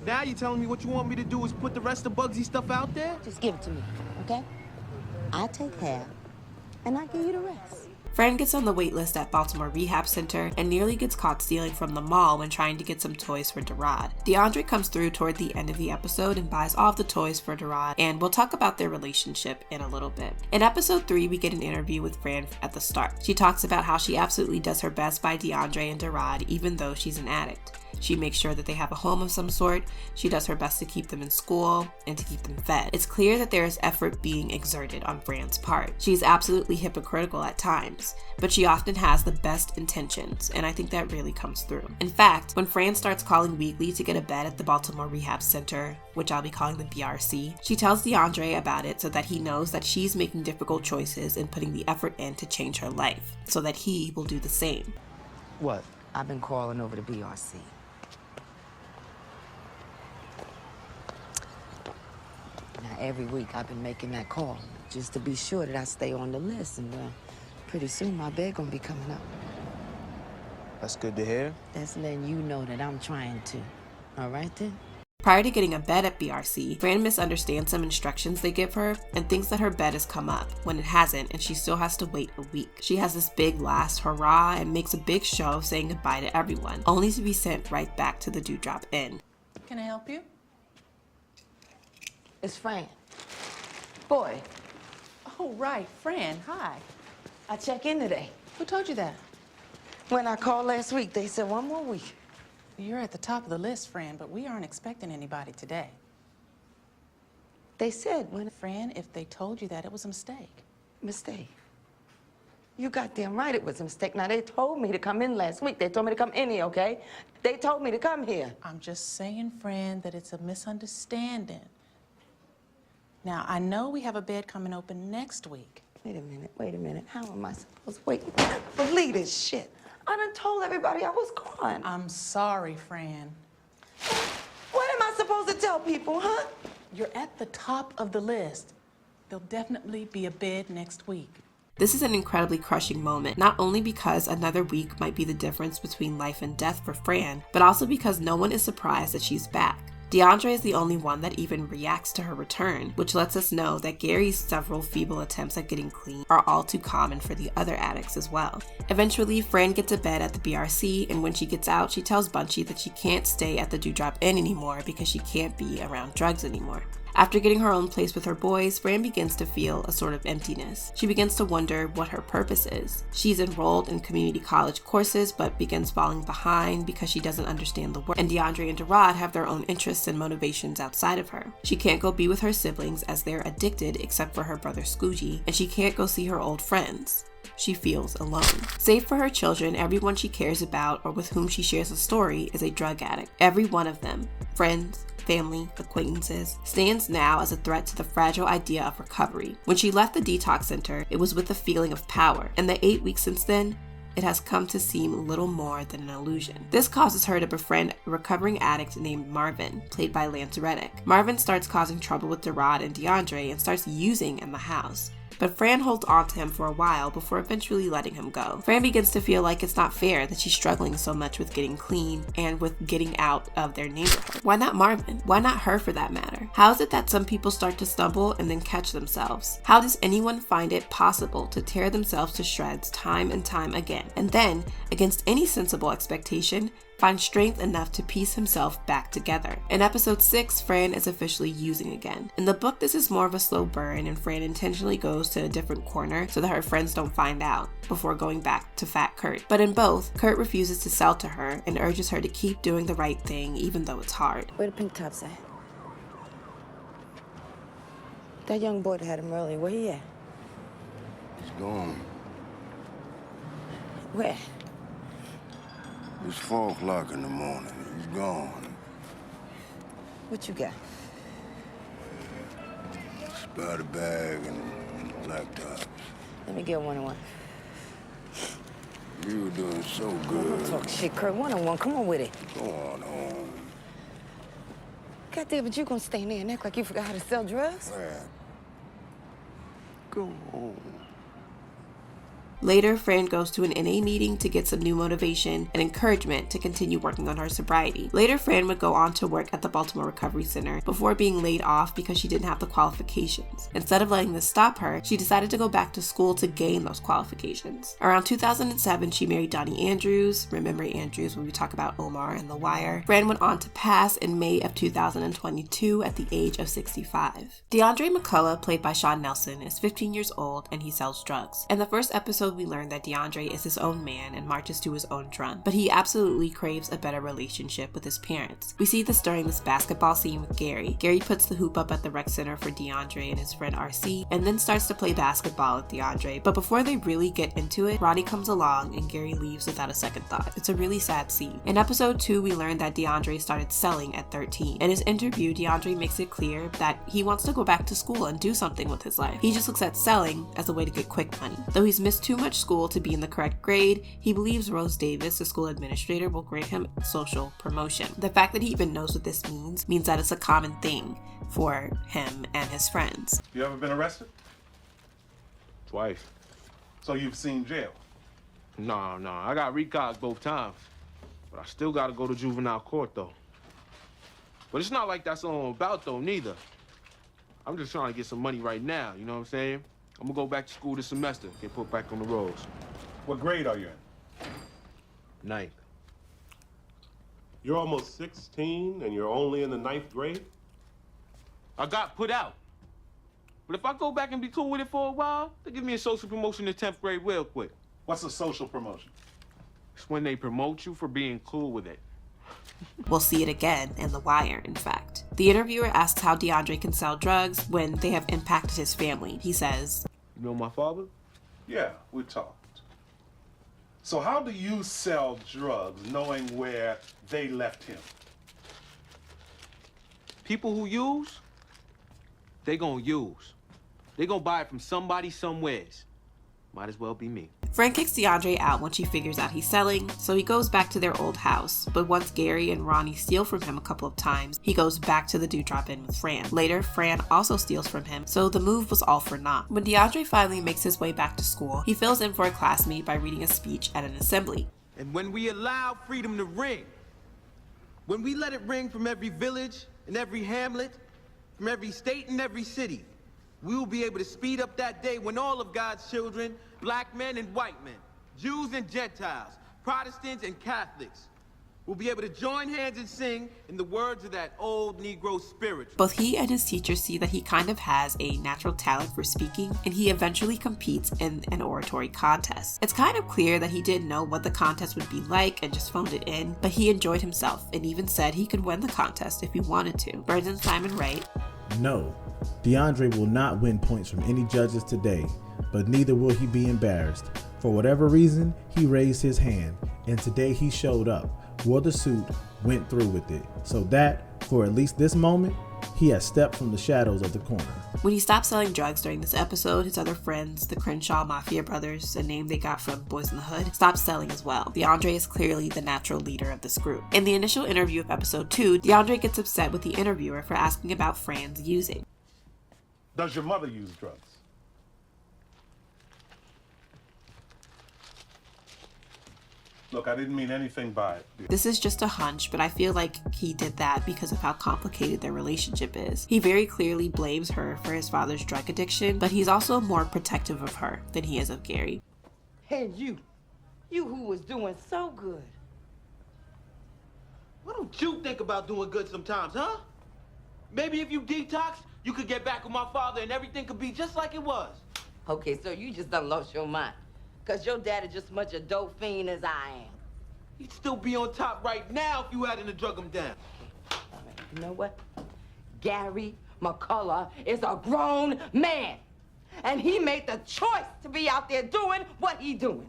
Now you're telling me what you want me to do is put the rest of Bugsy stuff out there? Just give it to me, okay? I take half, and I give you the rest. Fran gets on the wait list at Baltimore Rehab Center and nearly gets caught stealing from the mall when trying to get some toys for Sherrod. DeAndre comes through toward the end of the episode and buys all of the toys for Sherrod, and we'll talk about their relationship in a little bit. In episode 3, we get an interview with Fran at the start. She talks about how she absolutely does her best by DeAndre and Sherrod even though she's an addict. She makes sure that they have a home of some sort. She does her best to keep them in school and to keep them fed. It's clear that there is effort being exerted on Fran's part. She's absolutely hypocritical at times, but she often has the best intentions, and I think that really comes through. In fact, when Fran starts calling weekly to get a bed at the Baltimore Rehab Center, which I'll be calling the BRC, she tells DeAndre about it so that he knows that she's making difficult choices and putting the effort in to change her life, so that he will do the same. What? I've been calling over to BRC. Now, every week I've been making that call just to be sure that I stay on the list, and pretty soon my bed gonna be coming up. That's good to hear. That's letting you know that I'm trying to. All right, then? Prior to getting a bed at BRC, Fran misunderstands some instructions they give her and thinks that her bed has come up when it hasn't, and she still has to wait a week. She has this big last hurrah and makes a big show of saying goodbye to everyone, only to be sent right back to the Dewdrop Inn. Can I help you? It's Fran. Boy. Oh, right, Fran, hi. I check in today. Who told you that? When I called last week, they said 1 more week. You're at the top of the list, Fran, but we aren't expecting anybody today. They said when... Fran, if they told you that, it was a mistake. Mistake? You goddamn right it was a mistake. Now, they told me to come in last week. They told me to come in here, okay? They told me to come here. I'm just saying, Fran, that it's a misunderstanding. Now, I know we have a bed coming open next week. Wait a minute. How am I supposed to wait? I can't believe this shit. I done told everybody I was gone. I'm sorry, Fran. What am I supposed to tell people, huh? You're at the top of the list. There'll definitely be a bed next week. This is an incredibly crushing moment, not only because another week might be the difference between life and death for Fran, but also because no one is surprised that she's back. DeAndre is the only one that even reacts to her return, which lets us know that Gary's several feeble attempts at getting clean are all too common for the other addicts as well. Eventually, Fran gets a bed at the BRC, and when she gets out, she tells Bunchy that she can't stay at the Dewdrop Inn anymore because she can't be around drugs anymore. After getting her own place with her boys, Fran begins to feel a sort of emptiness. She begins to wonder what her purpose is. She's enrolled in community college courses, but begins falling behind because she doesn't understand the work. And DeAndre and Derod have their own interests and motivations outside of her. She can't go be with her siblings as they're addicted except for her brother Scoogie, and she can't go see her old friends. She feels alone. Save for her children, everyone she cares about or with whom she shares a story is a drug addict. Every one of them, friends, family, acquaintances, stands now as a threat to the fragile idea of recovery. When she left the detox center, it was with a feeling of power, and the 8 weeks since then, it has come to seem little more than an illusion. This causes her to befriend a recovering addict named Marvin, played by Lance Reddick. Marvin starts causing trouble with Derod and DeAndre and starts using in the house. But Fran holds on to him for a while before eventually letting him go. Fran begins to feel like it's not fair that she's struggling so much with getting clean and with getting out of their neighborhood. Why not Marvin? Why not her for that matter? How is it that some people start to stumble and then catch themselves? How does anyone find it possible to tear themselves to shreds time and time again, and then, against any sensible expectation, find strength enough to piece himself back together? In episode 6, Fran is officially using again. In the book, this is more of a slow burn, and Fran intentionally goes to a different corner so that her friends don't find out before going back to Fat Kurt. But in both, Kurt refuses to sell to her and urges her to keep doing the right thing even though it's hard. Where the pink tops at? That young boy that had him earlier, where he at? He's gone. Where? It was 4 o'clock in the morning. He's gone. What you got? Spider bag and black tops. Let me get 1-on-1. You were doing so good. Don't talk shit, Kurt. 1-on-1. Come on with it. Go on home. Goddamn, but you gonna stay in there and act like you forgot how to sell drugs? Where? Go home. Later, Fran goes to an NA meeting to get some new motivation and encouragement to continue working on her sobriety. Later, Fran would go on to work at the Baltimore Recovery Center before being laid off because she didn't have the qualifications. Instead of letting this stop her, she decided to go back to school to gain those qualifications. Around 2007, she married Donnie Andrews. Remember Andrews when we talk about Omar and The Wire. Fran went on to pass in May of 2022 at the age of 65. DeAndre McCullough, played by Sean Nelson, is 15 years old and he sells drugs. In the first episode, episode, we learn that DeAndre is his own man and marches to his own drum, but he absolutely craves a better relationship with his parents. We see this during this basketball scene with Gary. Gary puts the hoop up at the rec center for DeAndre and his friend RC, and then starts to play basketball with DeAndre, but before they really get into it, Ronnie comes along and Gary leaves without a second thought. It's a really sad scene. In episode 2, we learn that DeAndre started selling at 13. In his interview, DeAndre makes it clear that he wants to go back to school and do something with his life. He just looks at selling as a way to get quick money. Though he's missed too much school to be in the correct grade, he believes Rose Davis, the school administrator, will grant him social promotion. The fact that he even knows what this means that it's a common thing for him and his friends. You ever been arrested? Twice. So you've seen jail? No, I got recogs both times. But I still gotta go to juvenile court, though. But it's not like that's all I'm about, though, neither. I'm just trying to get some money right now, you know what I'm saying? I'm gonna go back to school this semester, get put back on the roads. What grade are you in? 9th. You're almost 16 and you're only in the 9th grade? I got put out. But if I go back and be cool with it for a while, they give me a social promotion to 10th grade real quick. What's a social promotion? It's when they promote you for being cool with it. We'll see it again in The Wire, in fact. The interviewer asks how DeAndre can sell drugs when they have impacted his family. He says, "You know my father?" Yeah, we talked. So how do you sell drugs knowing where they left him? People who use, they gonna use. They gonna buy it from somebody somewheres. Might as well be me. Fran kicks DeAndre out when she figures out he's selling, so he goes back to their old house. But once Gary and Ronnie steal from him a couple of times, he goes back to the Dewdrop Inn with Fran. Later, Fran also steals from him, so the move was all for naught. When DeAndre finally makes his way back to school, he fills in for a classmate by reading a speech at an assembly. And when we allow freedom to ring, when we let it ring from every village and every hamlet, from every state and every city, we will be able to speed up that day when all of God's children, black men and white men, Jews and Gentiles, Protestants and Catholics, will be able to join hands and sing in the words of that old Negro spiritual. Both he and his teacher see that he kind of has a natural talent for speaking, and he eventually competes in an oratory contest. It's kind of clear that he didn't know what the contest would be like and just phoned it in, but he enjoyed himself and even said he could win the contest if he wanted to. Brendan Simon Wright. No, DeAndre will not win points from any judges today, but neither will he be embarrassed. For whatever reason, he raised his hand, and today he showed up, wore the suit, went through with it, so that, for at least this moment, he has stepped from the shadows of the corner. When he stopped selling drugs during this episode, his other friends, the Crenshaw Mafia brothers, a name they got from Boys in the Hood, stopped selling as well. DeAndre is clearly the natural leader of this group. In the initial interview of episode 2, DeAndre gets upset with the interviewer for asking about Fran's using. Does your mother use drugs? Look, I didn't mean anything by it. This is just a hunch, but I feel like he did that because of how complicated their relationship is. He very clearly blames her for his father's drug addiction, but he's also more protective of her than he is of Gary. And you who was doing so good. What don't you think about doing good sometimes, huh? Maybe if you detox, you could get back with my father and everything could be just like it was. Okay, so you just done lost your mind. Cause your dad is just as much a dope fiend as I am. He'd still be on top right now if you hadn't to drug him down. You know what? Gary McCullough is a grown man. And he made the choice to be out there doing what he doing.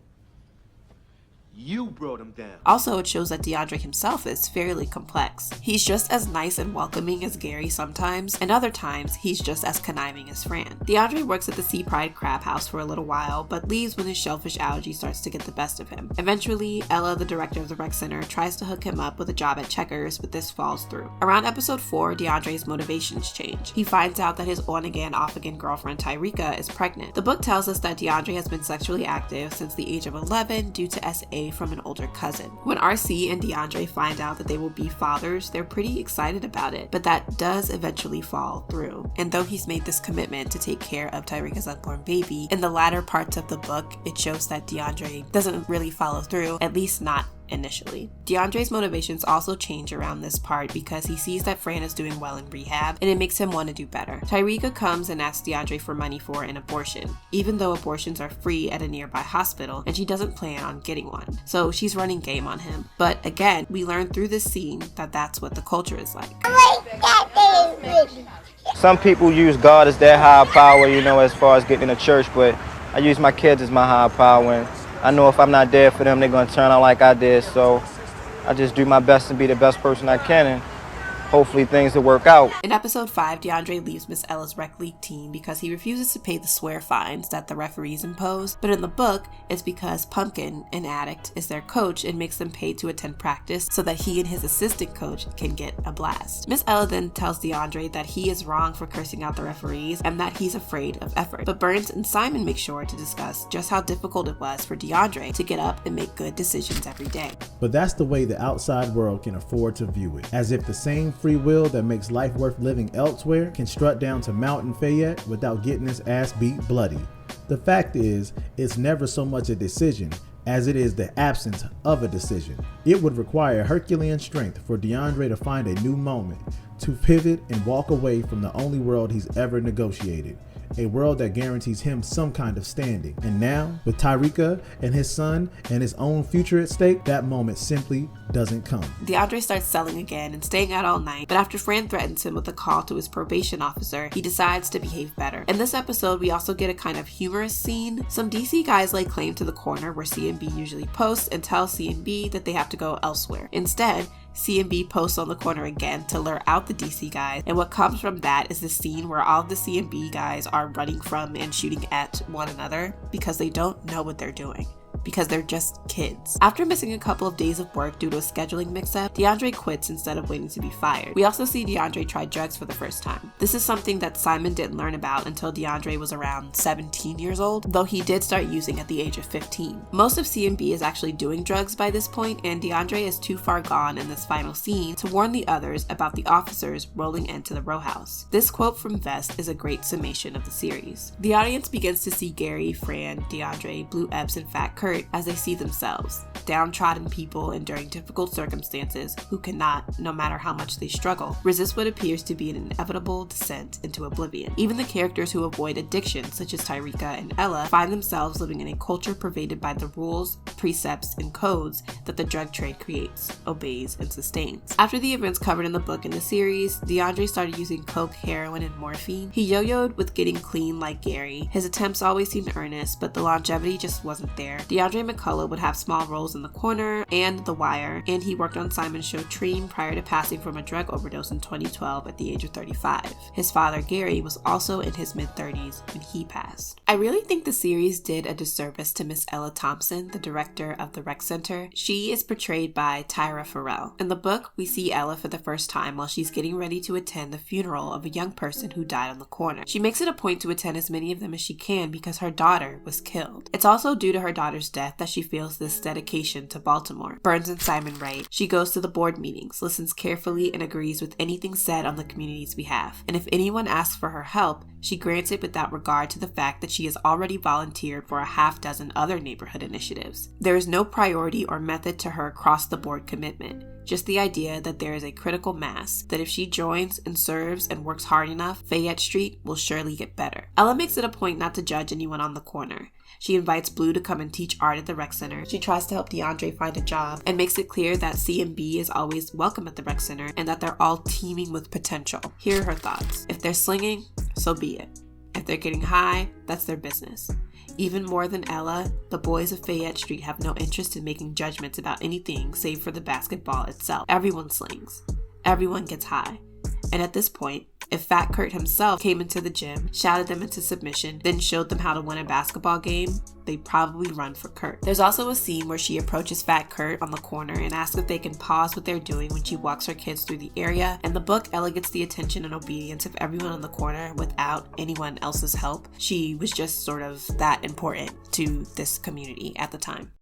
You brought him down. Also, it shows that DeAndre himself is fairly complex. He's just as nice and welcoming as Gary sometimes, and other times, he's just as conniving as Fran. DeAndre works at the Sea Pride Crab House for a little while, but leaves when his shellfish allergy starts to get the best of him. Eventually, Ella, the director of the rec center, tries to hook him up with a job at Checkers, but this falls through. Around episode 4, DeAndre's motivations change. He finds out that his on-again, off-again girlfriend Tyreka is pregnant. The book tells us that DeAndre has been sexually active since the age of 11 due to SA from an older cousin. When RC and DeAndre find out that they will be fathers, they're pretty excited about it, but that does eventually fall through. And though he's made this commitment to take care of Tyreka's unborn baby, in the latter parts of the book, it shows that DeAndre doesn't really follow through, at least not initially. DeAndre's motivations also change around this part because he sees that Fran is doing well in rehab and it makes him want to do better. Tyrika comes and asks DeAndre for money for an abortion, even though abortions are free at a nearby hospital and she doesn't plan on getting one. So she's running game on him. But again, we learn through this scene that that's what the culture is like. Some people use God as their higher power, as far as getting in the church, but I use my kids as my higher power, and I know if I'm not there for them, they're going to turn out like I did, so I just do my best and be the best person I can, and hopefully things will work out. In episode 5, DeAndre leaves Miss Ella's rec league team because he refuses to pay the swear fines that the referees impose, but in the book, it's because Pumpkin, an addict, is their coach and makes them pay to attend practice so that he and his assistant coach can get a blast. Miss Ella then tells DeAndre that he is wrong for cursing out the referees and that he's afraid of effort, but Burns and Simon make sure to discuss just how difficult it was for DeAndre to get up and make good decisions every day. But that's the way the outside world can afford to view it, as if the same free will that makes life worth living elsewhere can strut down to Mountain Fayette without getting his ass beat bloody. The fact is, it's never so much a decision as it is the absence of a decision. It would require Herculean strength for DeAndre to find a new moment, to pivot and walk away from the only world he's ever negotiated, a world that guarantees him some kind of standing. And now, with Tyrika and his son and his own future at stake, that moment simply doesn't come. DeAndre starts selling again and staying out all night, but after Fran threatens him with a call to his probation officer, he decides to behave better. In this episode, we also get a kind of humorous scene. Some DC guys lay claim to the corner where CMB usually posts and tell CMB that they have to go elsewhere. Instead, CMB posts on the corner again to lure out the DC guys, and what comes from that is the scene where all of the CMB guys are running from and shooting at one another because they don't know what they're doing, because they're just kids. After missing a couple of days of work due to a scheduling mix-up, DeAndre quits instead of waiting to be fired. We also see DeAndre try drugs for the first time. This is something that Simon didn't learn about until DeAndre was around 17 years old, though he did start using at the age of 15. Most of CMB is actually doing drugs by this point, and DeAndre is too far gone in this final scene to warn the others about the officers rolling into the row house. This quote from Vest is a great summation of the series. The audience begins to see Gary, Fran, DeAndre, Blue Epps, and Fat Kurt as they see themselves, downtrodden people enduring difficult circumstances who cannot, no matter how much they struggle, resist what appears to be an inevitable descent into oblivion. Even the characters who avoid addiction, such as Tyrika and Ella, find themselves living in a culture pervaded by the rules, precepts, and codes that the drug trade creates, obeys, and sustains. After the events covered in the book and the series, DeAndre started using coke, heroin, and morphine. He yo-yoed with getting clean like Gary. His attempts always seemed earnest, but the longevity just wasn't there. DeAndre McCullough would have small roles in The Corner and The Wire, and he worked on Simon's show Treem prior to passing from a drug overdose in 2012 at the age of 35. His father, Gary, was also in his mid-30s when he passed. I really think the series did a disservice to Miss Ella Thompson, the director of the rec center. She is portrayed by Tyra Farrell. In the book, we see Ella for the first time while she's getting ready to attend the funeral of a young person who died on the corner. She makes it a point to attend as many of them as she can because her daughter was killed. It's also due to her daughter's death that she feels this dedication to Baltimore. Burns and Simon write, she goes to the board meetings, listens carefully, and agrees with anything said on the community's behalf. And if anyone asks for her help, she grants it without regard to the fact that she has already volunteered for a half-dozen other neighborhood initiatives. There is no priority or method to her across-the-board commitment. Just the idea that there is a critical mass, that if she joins and serves and works hard enough, Fayette Street will surely get better. Ella makes it a point not to judge anyone on the corner. She invites Blue to come and teach art at the rec center. She tries to help DeAndre find a job and makes it clear that CMB is always welcome at the rec center and that they're all teeming with potential. Here are her thoughts. If they're slinging, so be it. If they're getting high, that's their business. Even more than Ella, the boys of Fayette Street have no interest in making judgments about anything save for the basketball itself. Everyone slings. Everyone gets high. And at this point, if Fat Kurt himself came into the gym, shouted them into submission, then showed them how to win a basketball game, they'd probably run for Kurt. There's also a scene where she approaches Fat Kurt on the corner and asks if they can pause what they're doing when she walks her kids through the area. In the book, Ella gets the attention and obedience of everyone on the corner without anyone else's help. She was just sort of that important to this community at the time.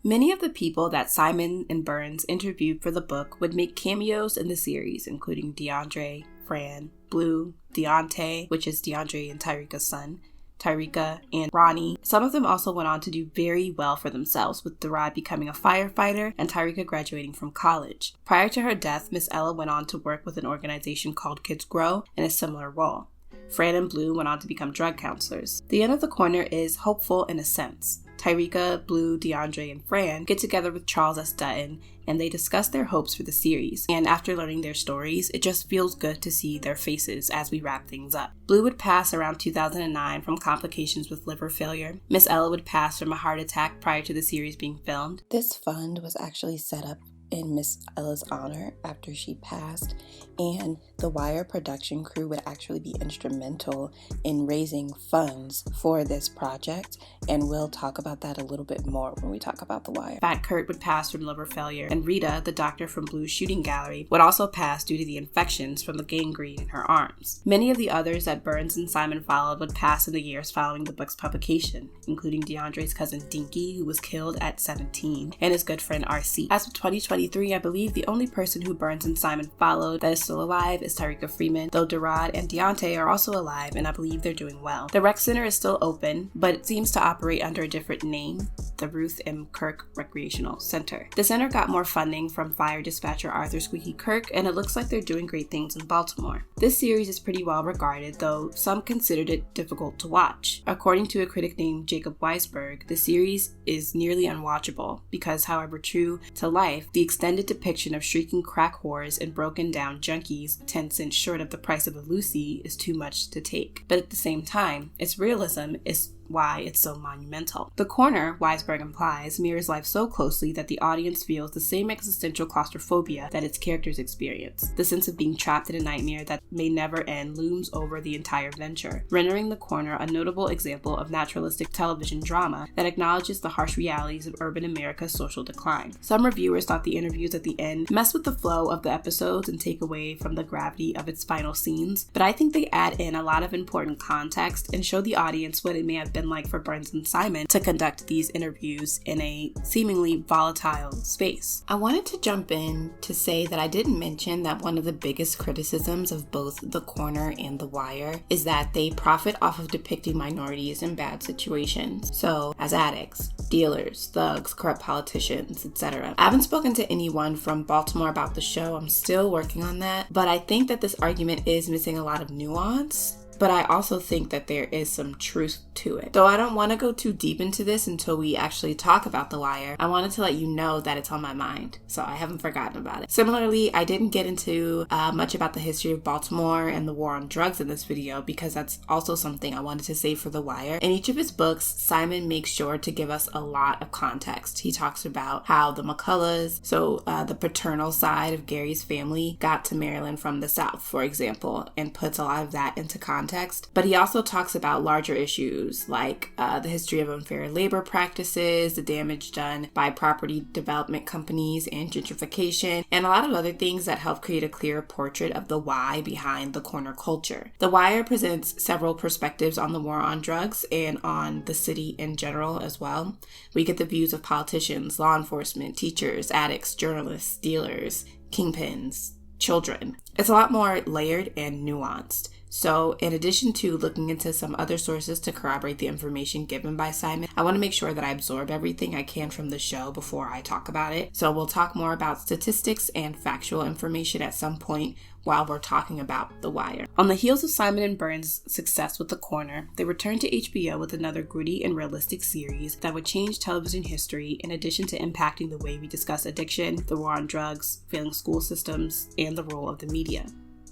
Many of the people that Simon and Burns interviewed for the book would make cameos in the series, including DeAndre, Fran, Blue, Deontay, which is DeAndre and Tyrika's son, Tyrika, and Ronnie. Some of them also went on to do very well for themselves, with Derad becoming a firefighter and Tyrika graduating from college. Prior to her death, Miss Ella went on to work with an organization called Kids Grow in a similar role. Fran and Blue went on to become drug counselors. The end of the corner is hopeful in a sense. Tyrika, Blue, DeAndre, and Fran get together with Charles S. Dutton and they discuss their hopes for the series. And after learning their stories, it just feels good to see their faces as we wrap things up. Blue would pass around 2009 from complications with liver failure. Miss Ella would pass from a heart attack prior to the series being filmed. This fund was actually set up in Miss Ella's honor after she passed, and the Wire production crew would actually be instrumental in raising funds for this project, and we'll talk about that a little bit more when we talk about The Wire. Fat Kurt would pass from liver failure, and Rita, the doctor from Blue's shooting gallery, would also pass due to the infections from the gangrene in her arms. Many of the others that Burns and Simon followed would pass in the years following the book's publication, including DeAndre's cousin Dinky, who was killed at 17, and his good friend RC. As of 2023, I believe the only person who Burns and Simon followed that is still alive is Tyrika Freeman, though Derad and Deontay are also alive, and I believe they're doing well. The rec center is still open, but it seems to operate under a different name, the Ruth M. Kirk Recreational Center. The center got more funding from fire dispatcher Arthur Squeaky Kirk, and it looks like they're doing great things in Baltimore. This series is pretty well regarded, though some considered it difficult to watch. According to a critic named Jacob Weisberg, the series is nearly unwatchable because, however true to life, the extended depiction of shrieking crack whores and broken down junkies 10 cents short of the price of a Lucy is too much to take. But at the same time, its realism is why it's so monumental. The Corner, Weisberg implies, mirrors life so closely that the audience feels the same existential claustrophobia that its characters experience. The sense of being trapped in a nightmare that may never end looms over the entire venture, rendering The Corner a notable example of naturalistic television drama that acknowledges the harsh realities of urban America's social decline. Some reviewers thought the interviews at the end mess with the flow of the episodes and take away from the gravity of its final scenes, but I think they add in a lot of important context and show the audience what it may have been like for Burns and Simon to conduct these interviews in a seemingly volatile space. I wanted to jump in to say that I didn't mention that one of the biggest criticisms of both The Corner and The Wire is that they profit off of depicting minorities in bad situations. So, as addicts, dealers, thugs, corrupt politicians, etc. I haven't spoken to anyone from Baltimore about the show. I'm still working on that, but I think that this argument is missing a lot of nuance. But I also think that there is some truth to it. Though I don't want to go too deep into this until we actually talk about The Wire, I wanted to let you know that it's on my mind, so I haven't forgotten about it. Similarly, I didn't get into much about the history of Baltimore and the war on drugs in this video because that's also something I wanted to save for The Wire. In each of his books, Simon makes sure to give us a lot of context. He talks about how the McCulloughs, so the paternal side of Gary's family, got to Maryland from the South, for example, and puts a lot of that into context. But he also talks about larger issues like the history of unfair labor practices, the damage done by property development companies and gentrification, and a lot of other things that help create a clear portrait of the why behind the corner culture. The Wire presents several perspectives on the war on drugs and on the city in general as well. We get the views of politicians, law enforcement, teachers, addicts, journalists, dealers, kingpins, children. It's a lot more layered and nuanced. So, in addition to looking into some other sources to corroborate the information given by Simon, I want to make sure that I absorb everything I can from the show before I talk about it. So we'll talk more about statistics and factual information at some point while we're talking about The Wire. On the heels of Simon and Burns' success with The Corner, they returned to HBO with another gritty and realistic series that would change television history in addition to impacting the way we discuss addiction, the war on drugs, failing school systems, and the role of the media.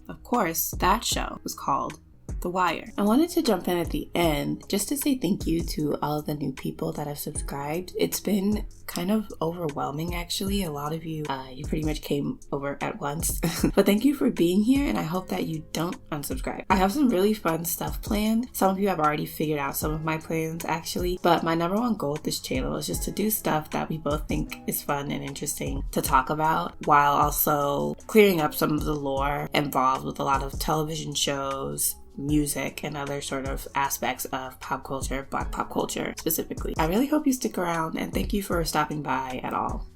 Of course, that show was called The Wire. I wanted to jump in at the end just to say thank you to all of the new people that have subscribed. It's been kind of overwhelming, actually. A lot of you, you pretty much came over at once. But thank you for being here, and I hope that you don't unsubscribe. I have some really fun stuff planned. Some of you have already figured out some of my plans, actually. But my number one goal with this channel is just to do stuff that we both think is fun and interesting to talk about, while also clearing up some of the lore involved with a lot of television shows, music, and other sort of aspects of pop culture, Black pop culture specifically. I really hope you stick around, and thank you for stopping by at all.